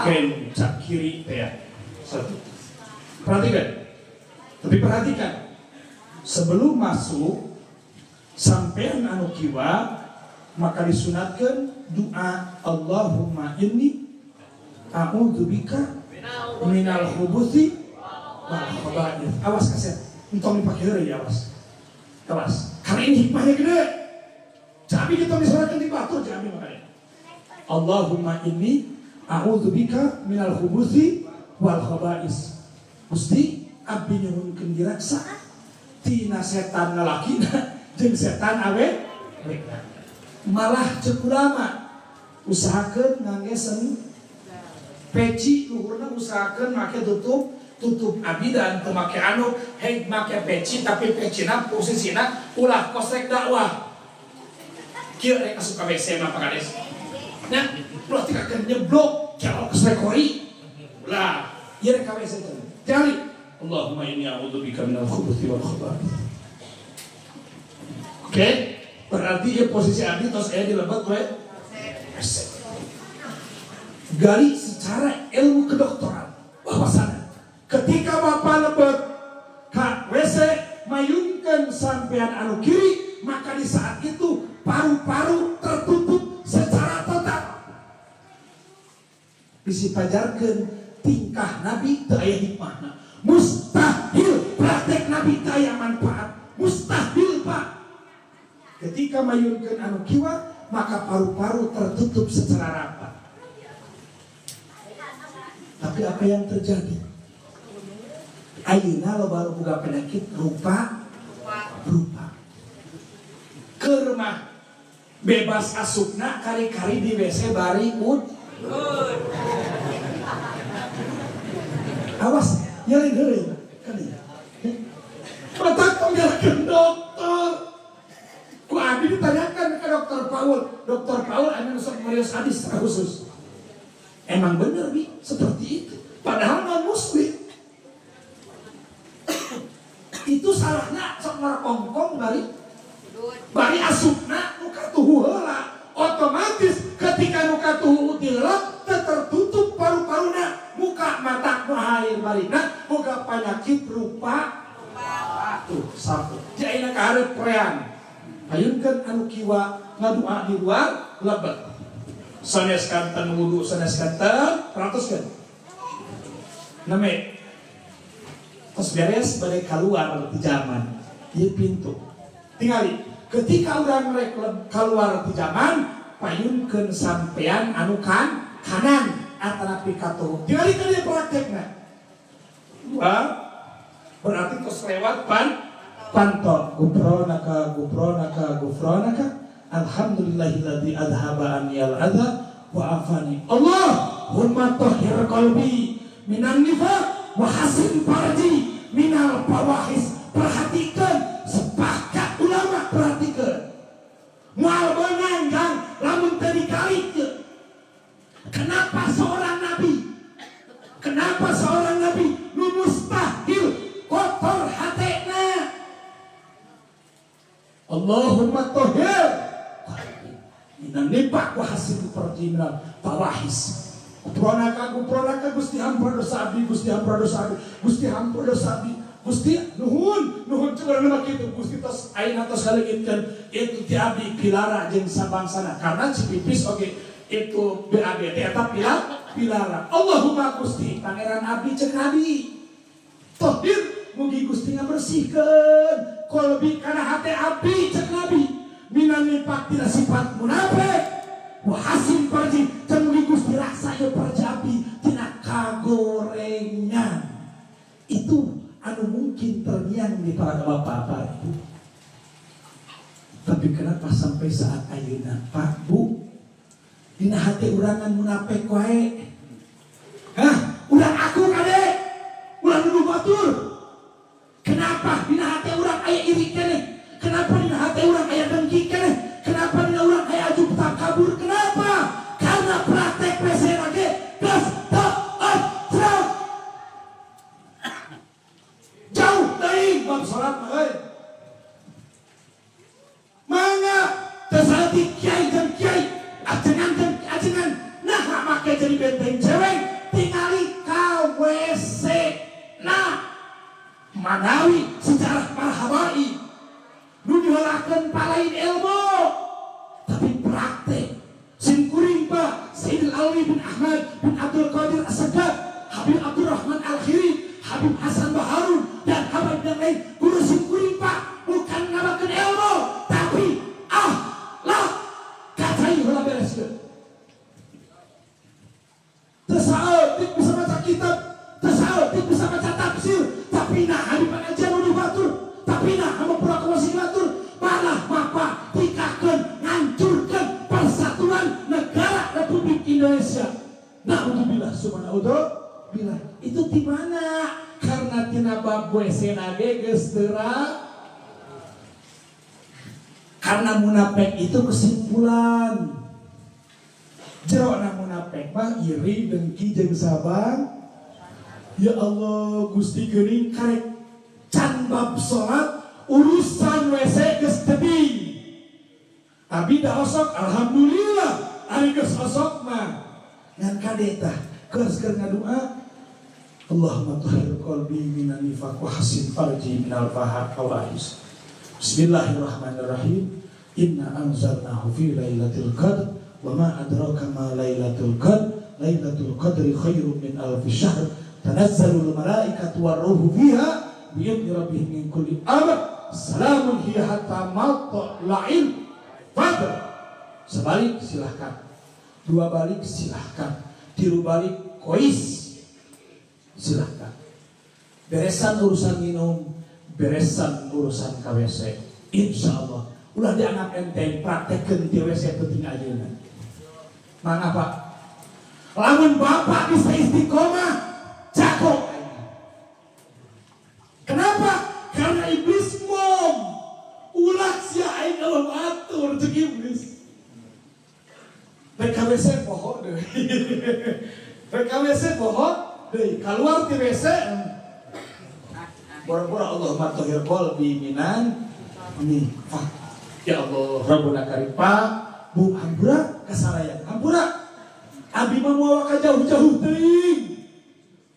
ken cak kiri teh. Satu. Perhatikan. Sebelum masuk sampean anu kiwa maka disunatkan doa Allahumma inni a'udzubika minal khubuthi wal khaba'ith. Awas kaset, entong dipakai heureuy awas. Awas. Karena ini hikmahnya gede. Jadi kita misalkan di batur jadi makanya. Allahumma inni a'udzubika minal khubuthi wal khaba'ith. Gusti abdi nyuhunkeun diraksa tina setan lalakina jeung setan awe. Malah ceuk ulama usahakeun nganggesan peci luhurna usahakeun make tutup abidan teu make anu hei make peci tapi pecina posisina ulah kosek dakwah. Kieu rek asup ka WC mah pakades. Nya, ulah tikakeun nyeblok kalau kosek kori. Ulah, ieu rek ka WC teh. Jali. Allahumma inni a'udzubika minal khubuthi wal khaba'ith. Oke, berarti ya posisi abdi tos aya di lebat we. Gali secara ilmu kedokteran bahwasana ketika bapak lebet ka WC mayunkeun sampean anu kiri, maka di saat itu paru-paru tertutup secara total. Bisi pajarkeun tingkah Nabi teu aya hikmahna. Mustahil praktek Nabi teu aya manfaat. Mustahil, Pak. Ketika mayunkeun anu kiwa, maka paru-paru tertutup secara rapat. Tapi apa yang terjadi? Ayeuna lo baru buka penyakit rupa. Kermah bebas asupna kari-kari di WC bari ud. Awas, nyari heureuy kan ya. Matak panggilkeun dokter. Ku abdi ditanyakan ke dokter Paul. Dokter Paul anu sok Marius Adis secara khusus. Emang bener Bi, seperti itu. Padahal non muslim. Itu salahnya sok ngarongkong bari asupna nu katuhu heula. Otomatis ketika nu katuhu dilep tertutup paru-paruna, muka mata nu hair barina boga penyakit rupa. Tuh satu. Jaina ka hareup prean. Hayunkeun anu kiwa ngadua di luar lebet. Sanes kanten wudu, sanes kanten ratuskeun. Name. Terus beres bade keluar di zaman. Ieu pintu. Tingali ketika urang rek keluar di zaman, payunkeun sampean anu kanan antara pikatu. Tingali ka dieu praktekna. Dua berarti terus lewat pantok gufronaka alhamdulillahilladzi adhaba anniyal adha wa afani. Allahumma tahhir qalbi minan nifaq wa hasin farji minal fawahis. Perhatikan, sepakat ulama perhatikan. Moal beunang gang lamun teu dikalikeun. Kenapa seorang nabi nu mustahil kotor hatena? Allahumma tahhir minan nifaq wa hasin farji minal fawahis. Gupronaka Gusti hampura dosa abdi, Gusti nuhun coba nama kitu Gusti tos ayeuna tos galeungkeun itu ti abdi pilara jeung sabangsana karena cipipis oge itu BABT eta pilara. Allahumma Gusti pangeran abdi cek nabi tahhir mugi Gusti ngabersihkeun qalbi kana hate abdi cek nabi minan nifaq tina sifat munafik wa hasin farji cek mugi Gusti raksa ye farji abdi tina kagorengan. Itu anu mungkin terbiang di para bapak-bapak itu. Tapi kenapa sampai saat ayeuna Pak Bu dina hati urangan munafik wae? Ulah aku kade, ulah nuduh batur. Kenapa dina hati urang aya iri keneh? Kenapa dina hati urang aya dengki keneh? Kenapa dina urang aya ajub takabur? Kenapa? Karena praktek PC lagi geus teu ajrah. Jauh dari bab salat mah mangga tersalati kiai dan kiai ajengan nah make jadi benteng cewek tingali ka WC nah manawi sejarah para habai nu diheulakeun palain ilmu tapi praktek sim kuring Pak Sayyidul Alwi bin Ahmad bin Abdul Qadir As-Saggab Habib Abdurrahman Al-Khiri, Habib Hasan Baharun, dan Habib yang lain ngurusin kuring Pak, bukan ngabakeun ilmu, tapi lah kacai heula bereskeun. Tesaeutik bisa baca kitab, tesaeutik bisa baca tafsir, tapi nah Habib pengajian udah batur, tapi nah sama proklamasi batur, malah mapa tikakeun ngancurkeun persatuan negara Republik Indonesia. Naudzubillah subhanallah. Itu di mana? Karena tina bab WC nage geus karena munafik itu kesimpulan. Jerona munafik mah iri, dengki jeung sabar. Ya Allah, Gusti geuning karek can bab salat urusan WC geus teuing. Abi da osok alhamdulillah, ari geus osok mah ngan kadeta geus keur ngadoa Allahumma tahhir qalbi minan nifaq wa hasin farji minal fawahish. Bismillahirrahmanirrahim. Inna anzalnahu fi lailatul qadr wa ma adraka ma lailatul qadr. Lailatul qadri khairum min alfi syahr. Tanazzalul malaikatu war-ruhu fiha bi'izni rabbihim min kulli amr. Salamun hiya hatta matla'il fajr. Sebalik silahkan, dua balik silahkan, tilu balik kois silahkan. Beresan urusan minum, beresan urusan KWC, insya Allah ulah dianggap enteng, praktekkan di WC penting aja. Mana Pak? Lamun Bapak bisa istiqomah, jago. Kenapa? Karena iblis mom ulah sia aing kalau atur cek iblis. PKWC pohon deh. PKWC pohon deh. Keluar di WC. Bora-bora Allah matahir qalbi minan nifaq. Ya Allah, Rabbuna Karim Pak, Bu Hampura kasalayan. Hampura. Abi mah moal ka jauh-jauh teuing.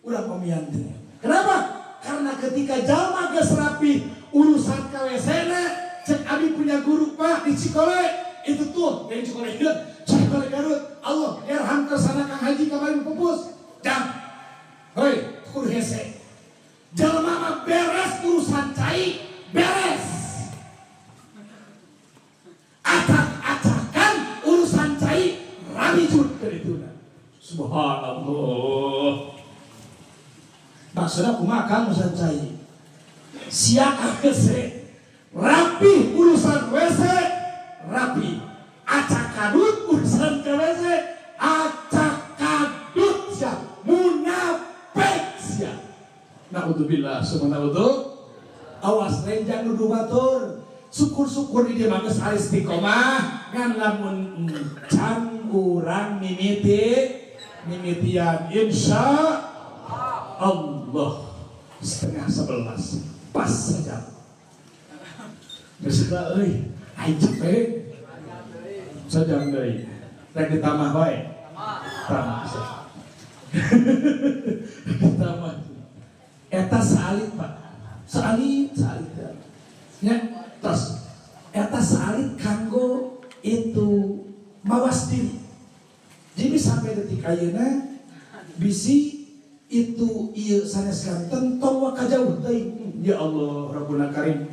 Urang pamian teh. Kenapa? Karena ketika jalma geus rapi urusan KWC-na, cek Abi punya guru Pak di Cikole. Itu tuh, yang Cikole hidup. Cikole Garut, Allah yarham kesana Kang Haji kemarin pupus. Jam, hoi, kudu hese. Jalma mah beres urusan cai, beres. Acak-acakan urusan cai, ramijut kerituna. Subhanallah. Maksudnya kumaha Kang urusan cai? Siaka hese, rapi urusan WC, rapi. Acak-kadut urusan KWC, acak-kadut siap, munafik siap. Naudzubillah subhanallah. Awas renjang nuduh batur. Syukur-syukur di dia mah geus ari istiqomah ngan lamun can urang mimitian insya Allah 10:30 pas saja. Geus euy, aing cepet. Sajam deui. Rek ditambah bae. Tambah. Ditambah. Eta salit Pak. Salit. Ya, terus eta salit kanggo itu mawas diri. Jadi sampai detik ayeuna bisi itu ieu sanes kanten tong wakajauh teuing. Ya Allah Rabbuna Karim.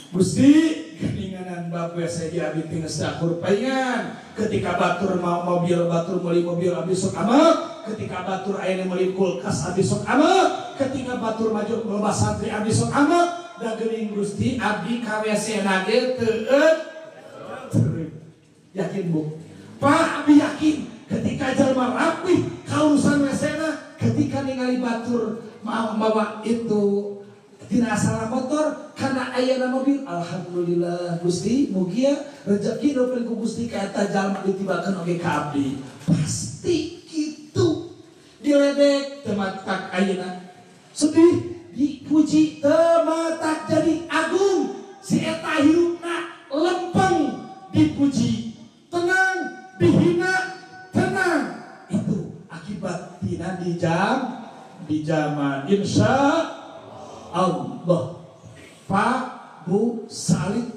Gusti keninganan bab WC di abi tinggal sakur paingan. Ketika batur mau mobil, batur meuli mobil abi sok amak. Ketika batur aya meuli kulkas abi sok amak. Ketika batur maju loba santri abi sok amak. Da geuning Gusti abdi ka WC nage teueut. Yakin Bu? Pak abi yakin ketika jalma rapi kaurusan WC-na, ketika ningali batur mau bawa itu tina salah motor karena ayana mobil, alhamdulillah Gusti mugia rezeki dopel ku Gusti ka eta jalma ditibakeun oge ka abdi. Pasti kitu. Diledek teu matak ayeuna. Sedih dipuji teu matak jadi agung. Si eta hirupna lempeng dipuji. Tenang dihina tenang. Itu akibat tina di zaman insya Allah. Pak Bu salit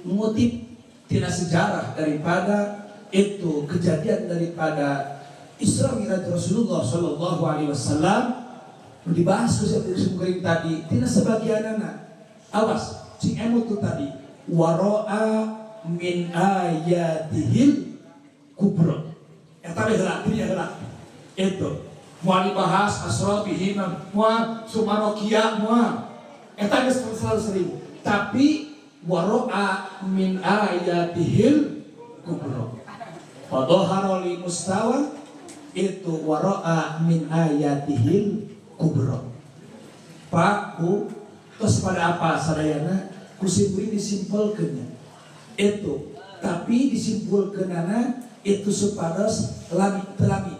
mengutip tina sejarah daripada itu kejadian daripada Isra Mi'raj Rasulullah sallallahu alaihi wasallam dibahas ku sumkuring tadi tina sebagianana. Awas, cing emu tu tadi wara'a min ayatihil kubra. Eta we heula, ini heula. Itu moal dibahas asra bihi moal sumarokia moal. Eta geus selalu sering. Tapi wara'a min ayatihil kubra. Padahal li mustawa itu wara'a min ayatihil kubra. Pak, Bu, terus pada apa sadayana kusimpul disimpulkeunnya. Itu, tapi disimpulkeunana itu supados lami telami.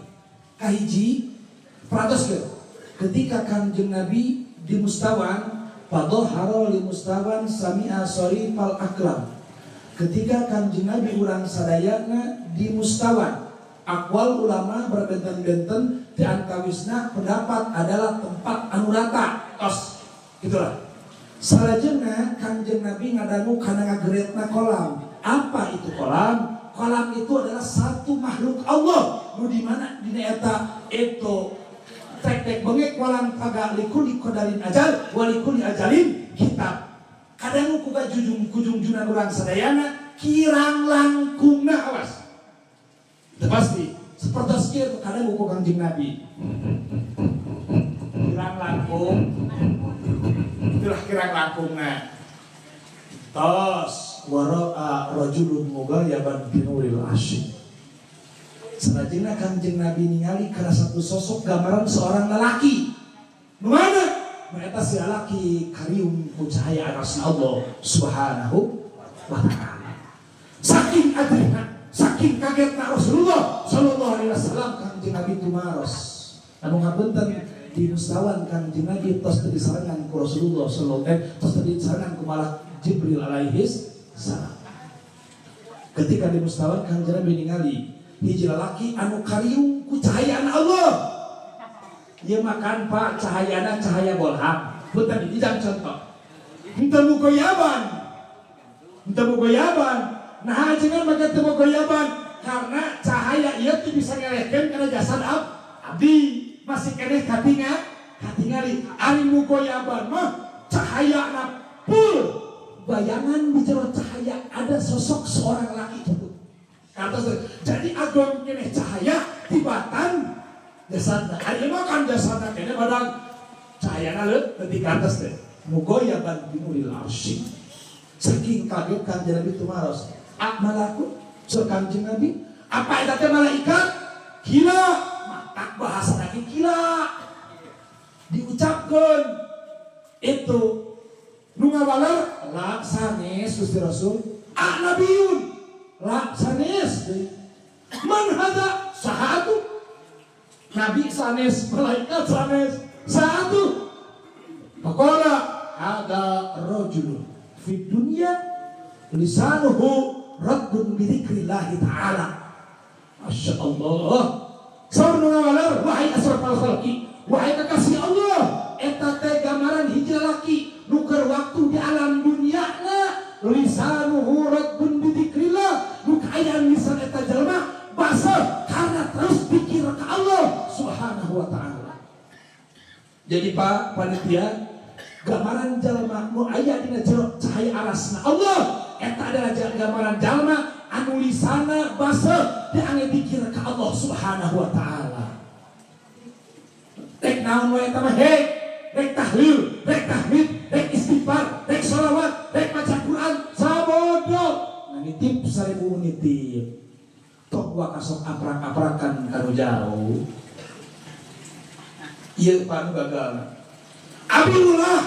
Kahiji pratoskeun ketika Kanjeng Nabi di Mustawan padahal li mustawan sami'a sharifal aklam. Ketika Kanjeng Nabi urang sadayana di Mustawan, aqwal ulama berbenten-benten di antawisna pendapat adalah tempat anu rata. Tos gitulah. Salajengna Kanjeng Nabi ngadangu kana ngageretna kolam. Apa itu kolam? Kolam itu adalah satu makhluk Allah. Nu di mana dina eta itu tek-tek bengek kolam paga likuli qadarin ajal wa likuli ajalin kitab. Kadang ku kujung-kujungjunan urang sadayana kirang langkungna awas. Itu pasti seperti sekian kadang ku Kanjeng Nabi. Kirang langkung. Itulah kirang langkungna. Tos wara'a rajulun mughayaban binuril asyik. Salajengna Kanjeng Nabi ningali kana satu sosok gambaran seorang lelaki. Nu mana? Nu eta si lalaki kariung ku cahaya arasna Allah Subhanahu wa taala. Saking adrina, saking kagetna Rasulullah sallallahu alaihi wasallam Kanjeng Nabi tumaros. Anu ngapunten di Mustawan Kanjeng Nabi tos teu disarangan ku Rasulullah sallallahu alaihi wasallam, tos teu disarangan ku malaikat Jibril alaihi salam. Ketika di Mustawan Kanjeng Nabi ningali hiji lalaki anu kariung ku cahayaan Allah. Ieu makan Pak cahayana cahaya bolham. Punten dijang contoh. Henteu mugoyaban. Henteu mugoyaban. Nah jangan make teu mugoyaban karena cahaya ieu teh bisa ngelehkeun kana jasad abdi. Masih keneh katingali ari mugoyaban mah cahayana full. Bayangan di jero cahaya ada sosok seorang laki itu. Jadi agung kene cahaya tibatan jasadna. Ari mah kan jasadna kene badang cahayana leuh teu atas teh. Mugoyaban binuril arsy. Saking kaget Kanjeng Nabi tumaros. Malaku sur Kanjeng Nabi, apa eta teh malaikat? Gila, matak bahasa lagi gila. Diucapkeun itu nu ngabaler la sanes Gusti Rasul nabiyun la sanes man hada sahatu nabi sanes malaikat sanes satu maqala ada rajul fi dunya lisanuhu raddun bi dzikrillah taala. Masya Allah. Saur nu ngabaler wahai asrafal khalqi, wahai kekasih Allah, eta teh gambaran hiji lalaki nuker waktu di alam dunia na lisanuhu rabbun bidzikrillah nu kaayaan lisan eta jalma basah karena terus pikir ke Allah Subhanahu wa taala. Jadi Pak panitia gambaran jalma nu aya dina jero cahaya arasna Allah eta adalah gambaran jalma anu lisana basah diangge pikir ke Allah Subhanahu wa taala. Rek naon wae eta mah rek tahlil, rek tahmid, rek istighfar, rek sholawat, rek baca Quran, sabodo. Nah nitip 1000 nitip. Tok wa kasok aprak-aprakan kanu jauh. Ieu Pak nu gagal. Abi ulah.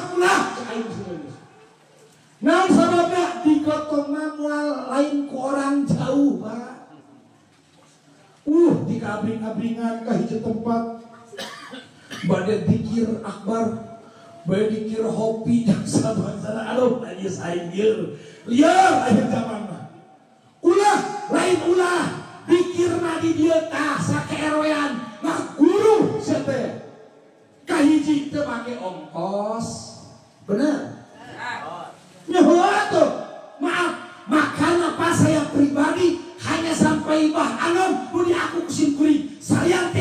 Naon sababna digotongna moal lain ku orang jauh, Pak. Di kabring-kabringan ka hiji tempat badai dikir akbar, badai dikir hopi dan saban-saban aduh lagi sainggir liar akhir zaman mah ulah lain ulah dikir di dia tah sakeeroyan mah guru siapa kahiji teu make ongkos bener nyahoa tuh maaf makan apa saya pribadi hanya sampai bah anom budi aku kusim kuring sayang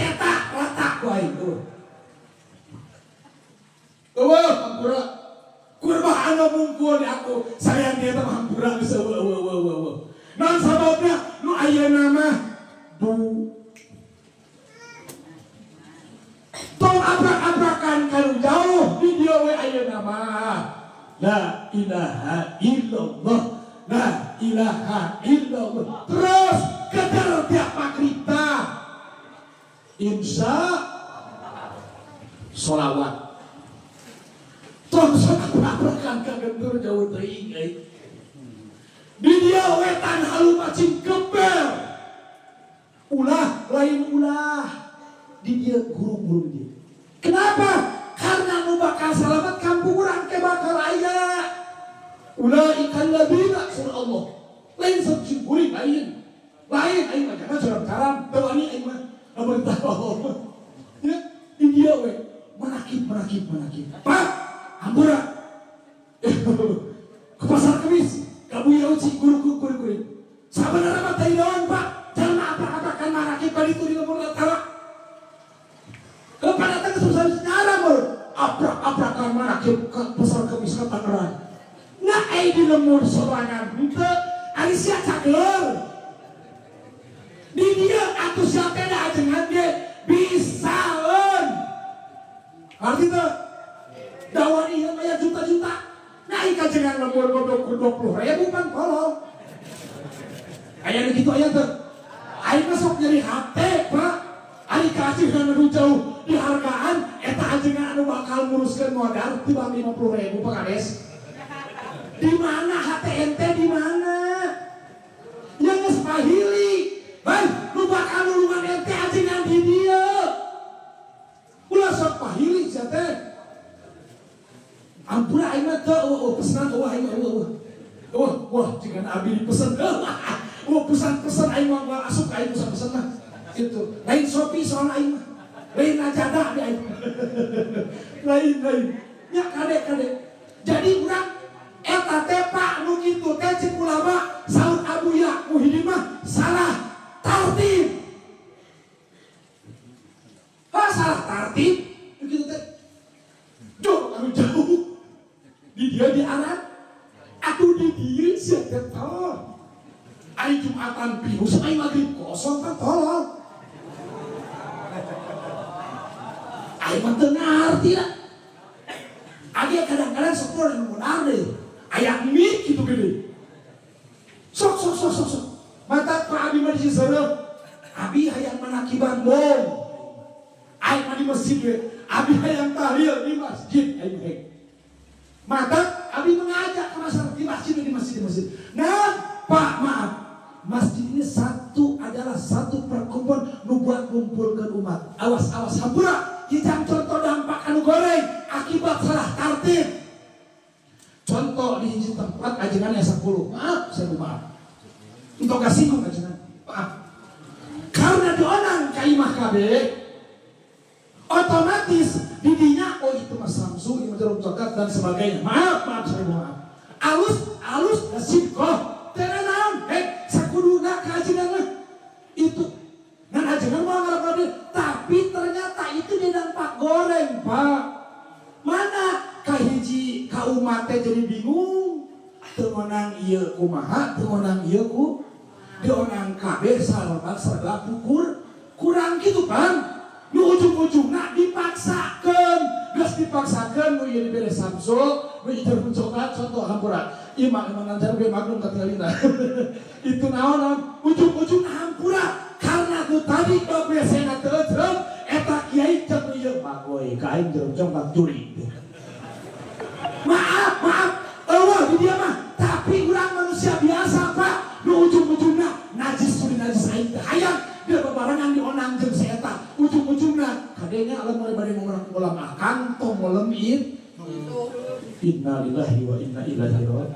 ngungkul di aku saya dia teh hampura geus eueuh. Naon sababna nu ayeuna mah tong abrak-abrakan kalau jauh di dia we ayeuna mah la ilaha illallah, la ilaha illallah. Terus kejar tiap makrita insya sholawat tong abrak-abrakan ka gentur jauh teuing euy. Di dia wetan halu macing kember ulah lain ulah di dia guru-guru dia. Kenapa? Karena nu bakal selamat kampung urang ke bakal aya ulaikal ladzina surah Allah lain sabjin kuring lain aing mah jangan curang karam teu ani aing mah pemerintah Allah ya di dia we menakib pak hampura ke pasar kemis kamu ya uci guru sabenerna mah teh naon pak jangan apa-apakan manakib kali itu di nomor tawa kepada kesusahan sejarah ber abrak-abrakan manakib ke pasar kemis ke Tangerang nggak di lemur sorangan itu ari sia cager di dia atuh sia teh da ajengan dia bisaeun arti teh dawan ieu aya juta-juta naik kajengan lemur goblok 20.000 pan tolong aya nu kitu aya teh aing masuk jadi hate pak ari kacihan nu jauh dihargaan eta ajengan anu bakal nguruskeun modal tibang 50.000 pengades. Di mana HTNT di mana? Yang geus pahili. Hei, nu bakal nulungan ente ajengan di dia. Ulah sok pahili sia teh. Ampura aing mah teu pesanan wah aing wah jika abi dipesen. Pesan aing mah asup aing pesan mah. Itu. Lain Shopee soal aing mah. Lain ajadah di aing. Lain. Ya kade. Jadi urang eta teh Pak nu kitu teh cik ulama saur Abuya Muhyiddin mah salah tartib. Salah tartib kitu teh. Jauh. Di dia di Arab. Atuh di dieu sia teh tol. Ari Jumatan Pihu sampai maghrib kosong kan tolong. Aing mah teu ngarti lah. Age kadang-kadang sepuluh yang benar deh. Ayak mie gitu gede. Sok. Mata Pak Abi mah di Cicerem. Abi hayang manakiban bom. Aing mah di masjid we. Abi hayang tahlil di masjid. Aing. Mata Abi mengajak ke masyarakat di masjid. Nah, Pak maaf. Masjid ini adalah satu perkumpulan nu buat ngumpulkeun umat. Awas hampura. Hijang contoh dampak anu goreng akibat salah tartib. Contoh di hiji tempat ajengan 10. Maaf, saya maaf. Untuk kasinggung ajengan. Maaf. Karena dionang kaimah KB, otomatis didinya itu Mas Samsu, ini jarum coklat dan sebagainya. Maaf, saya maaf. Alus nasibkoh. Tenan sakuduna kajengan itu. Dan ajengan mau ngarap tapi ternyata itu di dampak goreng Pak. Mana kahiji kaumat teh jadi bingung. Teu meunang ieu kumaha, teu meunang ieu ku dionang kabeh sarba pukur kurang gitu kan. Nu ujung-ujungna dipaksakeun, geus dipaksakeun nu ieu dibere Samsul, nu ieu coklat contoh hampura. Ieu mah nanti ge maklum katingalina. Itu naon ujung-ujungna hampura. Karena ku tadi babesena teu eta kiai cek ieu magoy ka aing jerong curi. Maaf. Eueuh di dia mah, tapi urang manusia biasa Pak. Nu ujung-ujungna najis aing teh hayang dia bebarengan dionang jeung si eta. Ujung-ujungna kadenya alam bade ngulang kantong molem ieu. Innalillahi wa inna ilaihi raji'un.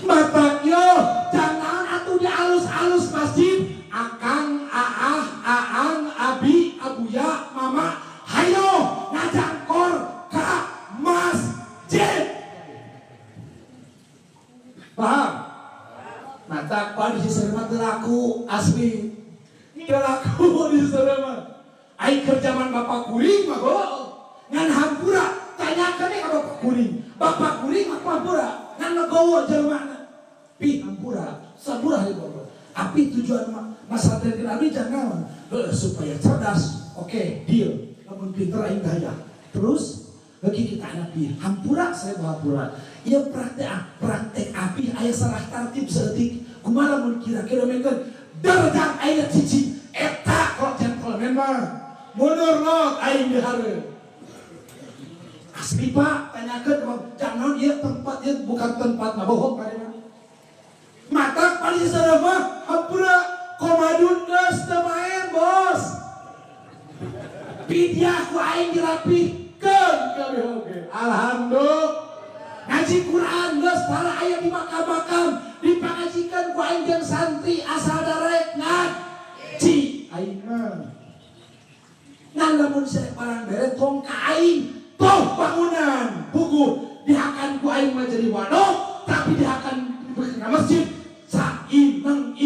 Mata yo jangan atuh di alus-alus masjid. Akang, aang, abi, abuya, mama, hayo ngajangkor ke masjid. Paham? Mata pak di Cicerem telaku asli. Telaku di Cicerem. Aing kerjaman bapak kuring mah go. Ngan hampura tanyakan nih kalau Bapak Kuring. Bapak Kuring aku hampura. Ngan legowo jelmana. Pi hampura. Sampura hampura. Api tujuan masalah dari Nabi jangan supaya cerdas. Oke, deal. Namun pinter aing daya. Terus bagi kita anak pi hampura saya mau hampura. Ia praktek api ayah salah tartib seetik. Kumaha mun kira-kira mengkeun darjang ayat cici eta kok gentleman mah. Mundur lo aing dihareun. Asli Pak, tanyakan jangan dia tempat dia bukan tempat ngabohong kadang. Mata paling sarama hampura komadun geus teu main bos. Pidia ku aing dirapihkeun kami oge. Alhamdulillah. Ngaji Quran geus para aya di makam-makam dipangajikan ku aing jeung santri asal darek ngaji. Aing mah ngan lamun saya barang bere tong ka aing. Toh bangunan buku dihakan ku aing mah jadi wadok tapi dihakan ke masjid sa ineng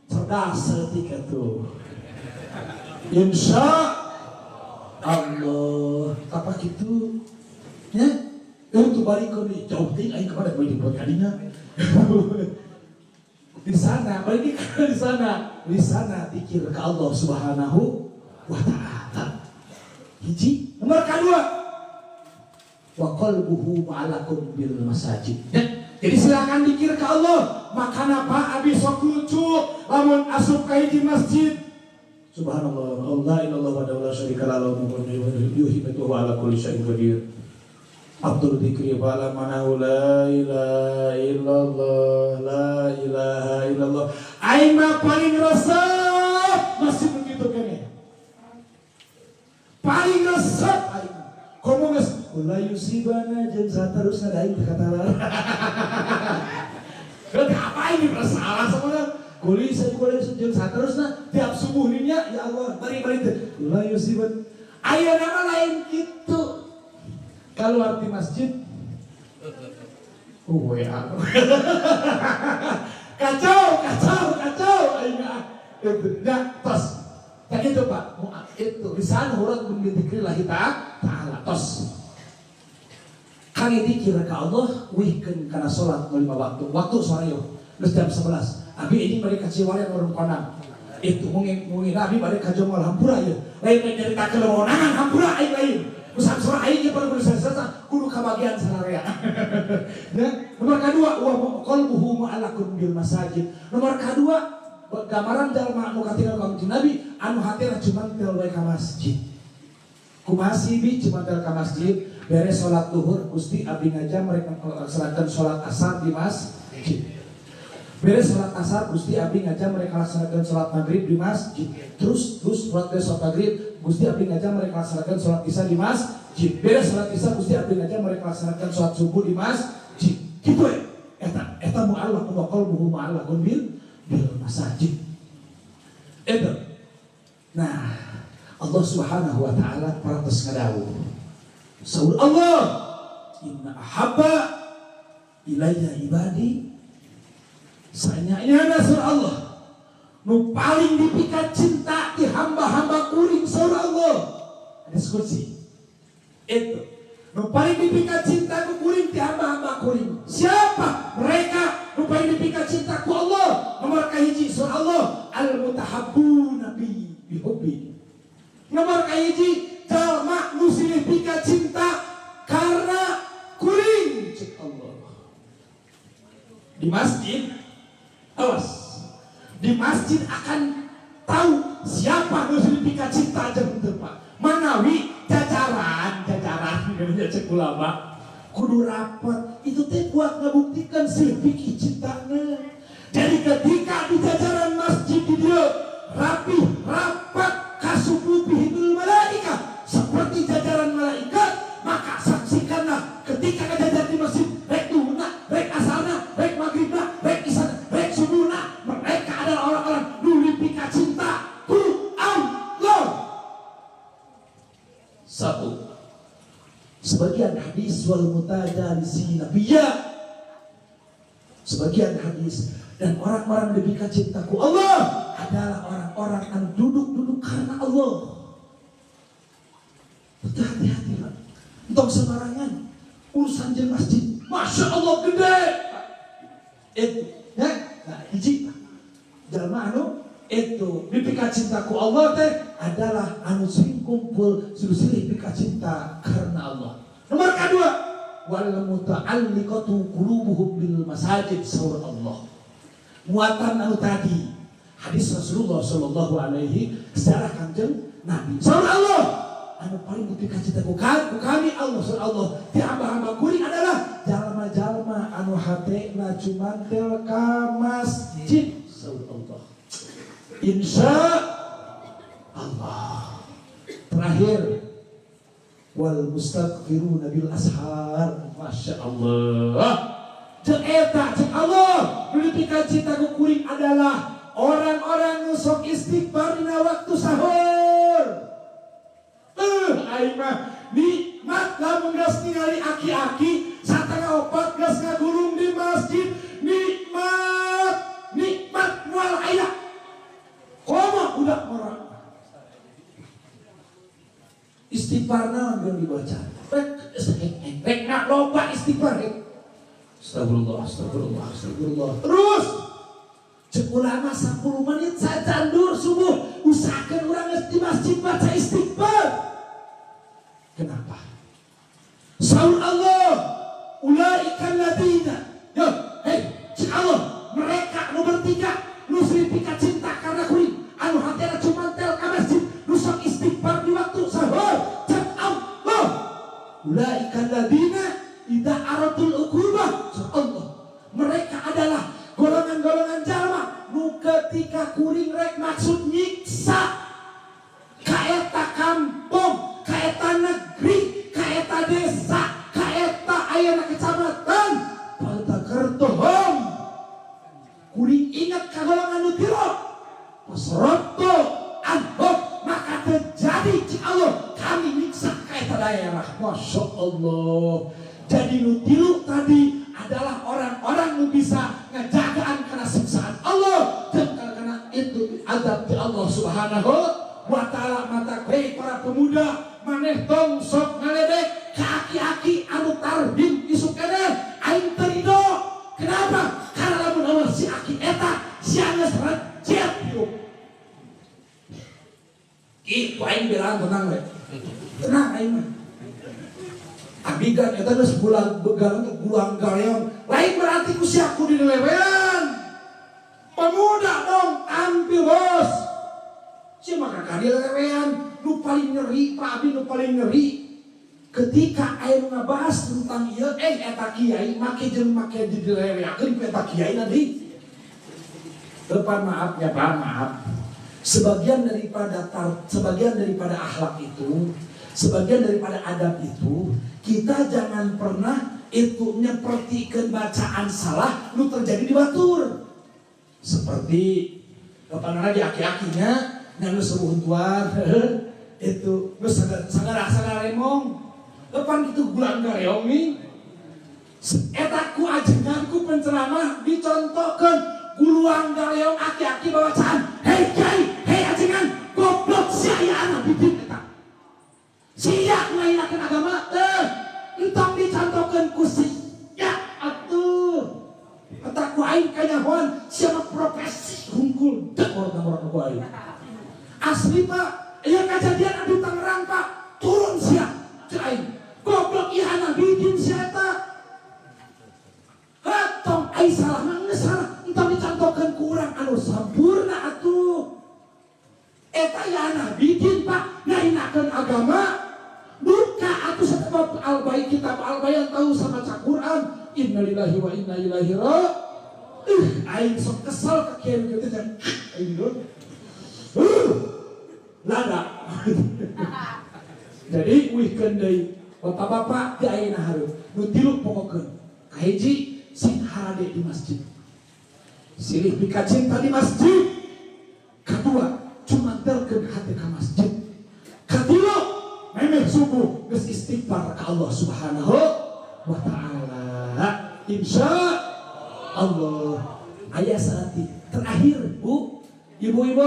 cerdas seketika tuh insya Allah apa gitu ya untuk balik ke jauh ting aing kepada boleh dibuat kalinya di sana balik di sana dikir ke Allah Subhanahu wa ta'ala. Hiji, nomor kedua, wa qalbuhu ma'alakum bil masajid. Jadi silakan dikir ke Allah. Makana Pak abi sok lucu lamun asup ka hiji masjid. Subhanallah, Allah inallah wa la syarika lahu wa yuhibbu wa ala kulli syai'in qadir. Abdul dzikri wa la manahu la ilaha illallah la ilaha illallah. Aing mah paling resep masih begitu kene. Paling resep aing. Komo geus ulah yusibana jeung saterusna da aing kata lar. Berarti apa ini bersalah sebenarnya? Kuli jeung saterusna tiap subuh nya ya Allah bari teh. Ulah yusiban. Aya nama lain kitu. Keluar di masjid. Ya. Kacau aing. Ya, tos. Tak itu Pak, itu lisan hurat bin dzikrillah ta'ala tos. Kami dikir ke Allah, wihkeun kana salat 5 waktu. Waktu sore geus jam 11. Abi ini mereka ciwarian urang konang. Itu mungkin abi bade ka jongol hampura ieu. Lain nyarita keleumongan hampura aing lain. Usaha surah aing ge perlu selesai kudu kabagian sanarea. Ya, nomor kedua wa qalbuhu ma'alakum bil masajid. Nomor kedua gambaran jalma anu katingal ka Nabi anu hatena cuman tel wae ka masjid. Kumaha sih bi cuman tel ka masjid beres salat zuhur Gusti abdi ngajam mereka laksanakeun salat asar di masjid. Beres salat asar Gusti abdi ngajam mereka laksanakeun salat maghrib di masjid. Terus salat maghrib Gusti abdi ngajam mereka laksanakeun salat isya di masjid. Beres salat isya Gusti abdi ngajam mereka laksanakeun salat subuh di masjid. Kitu we. Eta mu'allaq wa qalbuhu mu'allaqun bil masajid. Itu. Nah, Allah Subhanahu wa ta'ala parantos ngadawuh. Saur Allah, inna ahabba ilayya ibadi. Sanyanya nasr Allah. Nu paling dipikat cinta di hamba-hamba kuring saur Allah. Diskusi. Itu. Nu paling dipikat cinta ku kuring di hamba-hamba kuring. Siapa? Mereka nu paling dipikat cinta ku Allah. Nomor kahiji surah Allah al-mutahabbuna bi hubbi. Nomor kahiji jalma nu silih pikat cinta karena kuring cek Allah. Di masjid awas. Di masjid akan tahu siapa nu silih pikat cinta jeung teu Pak. Manawi jajaran cek ulama kudu rapat itu teh buat ngabuktikan silih pikir cintana. Jadi ketika di jajaran masjid di dia rapi rapat kasubuh bihimul malaika seperti jajaran malaikat, maka saksikanlah ketika kejajar di masjid rek duhuna, rek asarna, rek maghribna, rek isana, rek subuhna, mereka adalah orang-orang nu pika cinta ku Allah. Satu, sebagian hadis wal mutajalisina biya, sebagian hadis dan orang-orang diberikan cintaku Allah adalah orang-orang yang duduk-duduk karena Allah. Betul, hati-hati Pak. Entong sembarangan urusan jeung masjid. Masya Allah gede. Itu ya, nah, hiji jalma anu itu mimpi cintaku Allah teh adalah anu sering kumpul silih pika cinta karena Allah. Nomor kedua, wal muta'alliqatu qulubuhum bil masajid saur Allah. Muatan anu tadi hadis Rasulullah sallallahu alaihi secara kanjeng Nabi saur Allah. Anu paling pika cinta ku kami Allah saur Allah. Ti hamba-hamba kuring adalah jalma-jalma anu hatena cumantel ka masjid saur Allah. Insya Allah. Terakhir, wal mustaghfiruna bil ashar. Masya Allah. Jeung eta jeung Allah menunjukkan cinta ku kuring adalah orang-orang nu sok istighfar dina waktu sahur. Aing mah nikmat lamun geus ningali aki-aki satengah 4 geus ngagulung di masjid. Nikmat moal aya. Komo udah orang istighfar naon yang dibaca. Rek nak loba istighfar. Astagfirullah. Terus cek ulama 10 menit sajandur subuh usahakeun urang di masjid baca istighfar. Kenapa? Saur Allah, ulaika alladziina. Yo, cek Allah, mereka nomor 3 nu sering pika cinta karena kuring anu hatena cumantel ka masjid nu sok istighfar di waktu sahur. Cek Allah, ulaika alladziina idza aratul uqubah. Cek Allah, mereka adalah golongan-golongan jalma nu ketika kuring rek maksud nyiksa kaeta kampung, kaeta negeri, kaeta desa, kaeta ayeuna kecamatan Paltakertohom kuring ingat ka golongan nu tilu pasroto anhum maka terjadi cik Allah kami nyiksa kaeta daerah. Masya Allah. Jadi nu tilu tadi adalah orang-orang yang bisa ngejagaan karena siksaan Allah dan karena itu azab di Allah subhanahu wa ta'ala. Mata para pemuda maneh tong sok ngaledek kaki-aki anu tarbim isuk kene aing teu ridho. Kenapa? Karena lamun Allah si aki eta sia geus reject hidup. Kitu aing bilang tenang we. Tenang aing mah. Abigan eta geus bulan begalang gulang galeong. Lain berarti ku si aku di lewean. Pemuda dong tampil bos. Si maka kadi lewean nu paling nyeri Pak Abi nu paling nyeri. Ketika ayeuna ngabahas tentang ieu eta kiai make jeung make di leweakeun eta kiai nanti. Depan maaf ya Pak, maaf. Sebagian daripada akhlak itu, sebagian daripada adab itu, kita jangan pernah itu nyepertikeun bacaan salah lu terjadi di batur. Seperti kapan di aki-akinya nganu seruhun tuan itu geus sagara remong. Depan itu gulang gareong nih. Eta ku ajenganku penceramah dicontohkeun guluang gareong aki-aki bacaan. Hei kiai, hei ajengan, goblok sia aya anak bikin eta. Sia ngailakeun agama entong dicontohkeun ku sia atuh. Eta ku aing kanyahoan sia profesi hungkul dak orang-orang ku aing. Asli Pak, ieu kejadian adu Tangerang Pak, turun sia cek aing. Goblok ieu anak bikin sia eta. Hatong aing salah mah geus salah, entong dicontohkeun ku urang anu sampurna atuh. Eta ya anak bikin Pak, ngainakeun agama. Duka atuh sebab al-bayi kitab al-bayan tahu sama Quran. Innalillahi wa inna ilaihi raji'un. Aing sok kesel ka kieu kitu teh. Aing dulu. Lada. Jadi wihkeun deui. Bapak-bapak di ayeuna hareup nu tilu pokokeun. Kahiji sing harade di masjid. Silih pika cinta di masjid. Kedua, cumantelkeun hate ka masjid. Katilu memeh subuh geus istighfar ka Allah Subhanahu wa ta'ala. Insya Allah. Aya salati terakhir Bu. Ibu. Bu.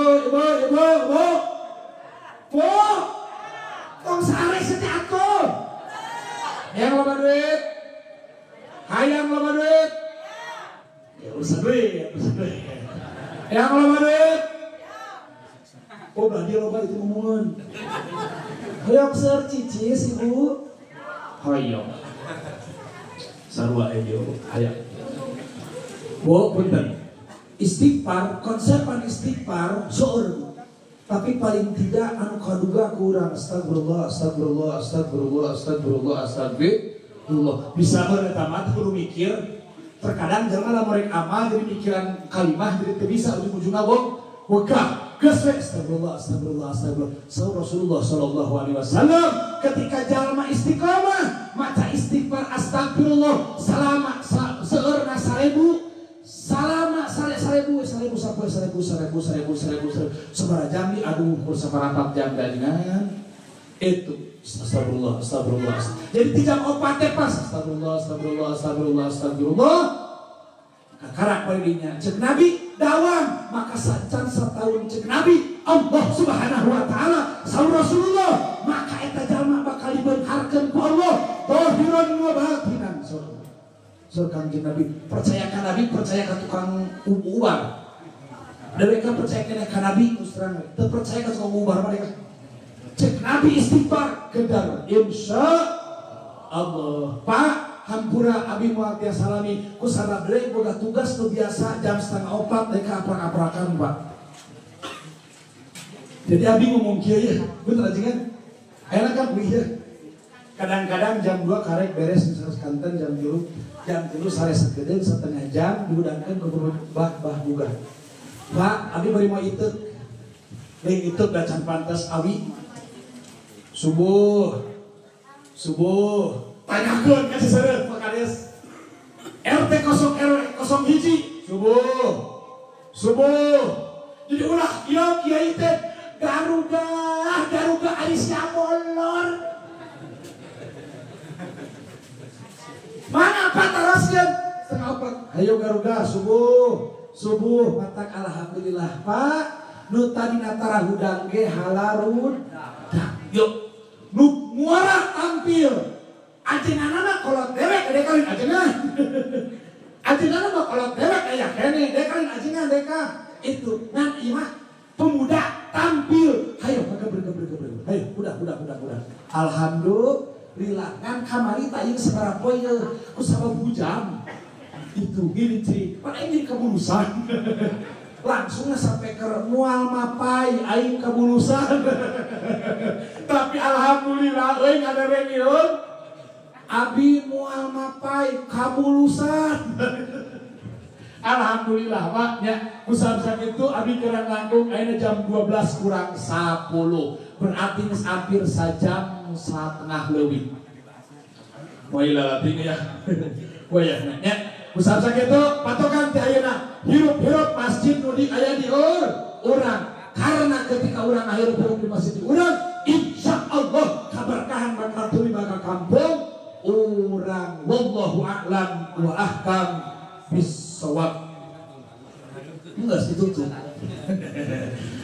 Tong sare seti atuh. Hayang loba duit. Hayang loba duit. Ya usah duit. Hayang loba duit. Oh berarti loba itu ngomongan. Hayang seur cicis ibu. Hayang. Sarua aja hayang. Bu, punten. Istighfar, konsepan istighfar seueur. Tapi paling tidak anu kaduga kurang astagfirullah. Bisa eta mah kudu mikir. Terkadang jangan lamun rek amal jadi pikiran kalimah jadi teu bisa ujung-ujungna wegah. Geus we astagfirullah. Saur Rasulullah sallallahu alaihi wasallam ketika jalma istiqamah maca istighfar astagfirullah salama seueurna 1000 salama 1000 sabaraha jam di aduh sabaraha jam dengan itu astagfirullah. Jadi 3 jam 4 teh pas astagfirullah. Karak padinya cek Nabi dawam maka sacan setahun cek Nabi Allah Subhanahu wa taala saur Rasulullah maka eta jalma bakal dibeunharkeun ku Allah zahiran wa batinan. Kanjeng Nabi percaya ka Nabi percaya ka tukang ubar. Mereka percaya ka Nabi terus terang teu percaya ka tukang ubar mereka. Cek Nabi istighfar kedar insya Allah. Pak hampura abi moal tiasa salami ku sababreuk boga tugas nu biasa jam 3:30 dek aprak-aprakan Pak. Jadi abi ngomong kieu ya, bener aja kan? Ayeuna kan ya. Kadang-kadang jam 2 karek beres misalnya kanten jam 3 sare sakedeung setengah jam diudangkeun ke bah buga. Pak, abi bari moal iteuk. Deui iteuk da can pantes abi. Subuh. Tanyakeun ka seseureut Pak Kades. RT 001 subuh. Jadi ulah kiai teh garuga ari sia molor. Mana Pak teruskeun? 3:04. Hayo garuga subuh matak alhamdulillah Pak. Nu tadi natara hudang ge halarun. Yuk. Nu muara tampil. Ajenganana kolot dewek dekalin ajengan. Ajenganana mah kolot dewek aya kene dekalin ajengan deka. Itu ngan imah pemuda tampil. Hayo geber. Hayo udah. Alhamdulillah ngan kamari tayang sabaraha poe ku sabab hujan. Itu gini ciri. Pan ini kebulusan. Langsungnya sampai ke mual mapai aing kebulusan. Tapi alhamdulillah euy ada reunion abi mual mapai kabulusan. Alhamdulillah Pak nya usah itu abi keur nganggung ayeuna jam 12 kurang 10 berarti geus hampir sajam satengah leuwih. Moal lalati ya. Wah ya nya usah itu patokan teh ayeuna hirup masjid nu di aya di urang karena ketika urang akhir hirup di masjid di urang insyaallah kaberkahan bakal tuluy bakal kampung urang wallahu a'lam wa ahkam bissawab. Geus ditutup.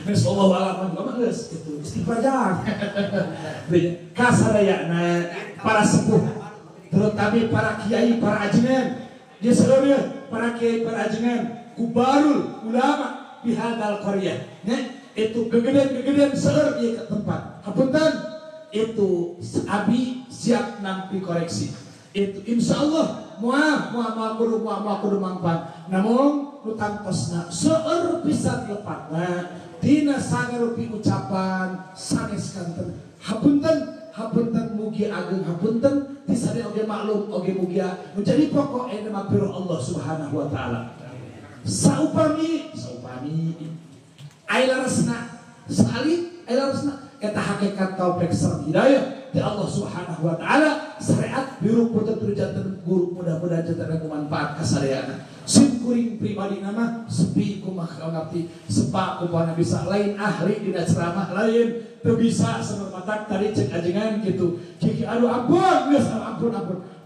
Geus wallahu a'lam mah geus kitu istighfar jangan. Kasadayana para sepuh terutama para kiai para ajengan dia seluruhnya para kiai para ajengan kubarul ulama di hadal qaryah itu gegedean seueur ieu tempat hapunten itu abi siap nampi koreksi itu insyaallah moal kudu mangpan namun nu tangtosna seueur pisan lepatna dina sangarupi ucapan sanes kanten hapunten mugi ageng hapunten tisade oge maklum oge mugia menjadi pokok aya mapiro Allah Subhanahu wa taala. Saupami aya laresna salih aya laresna eta hakikat taufik sareng hidayah ti Allah Subhanahu wa taala syariat biru puter janten guru mudah-mudahan janten manfaat kasareana. Sim kuring pribadi nama sepi kumaha ngabdi sepak kupana bisa lain ahli dina ceramah lain teu bisa sanepatak tadi cek ajengan gitu. Cik aduh ampun geus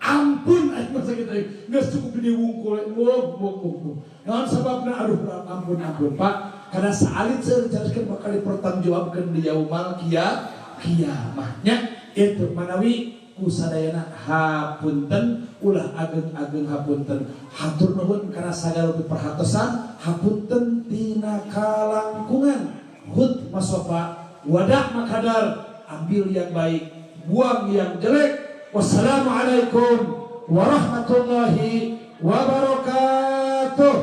ampun aya masa kitu geus cukup diwungkul wong. Naon sababna aduh ampun Pak karena saalit seueur bakal dipertanggungjawabkeun di yaumul kiamah nya itu manawi kusadayana hapunten ulah ageng-ageng hapunten hatur nuhun karena sagala perhatosan hapunten tina kalangkungan hut masofa wadah makadar ambil yang baik buang yang jelek. Wassalamualaikum warahmatullahi wabarakatuh.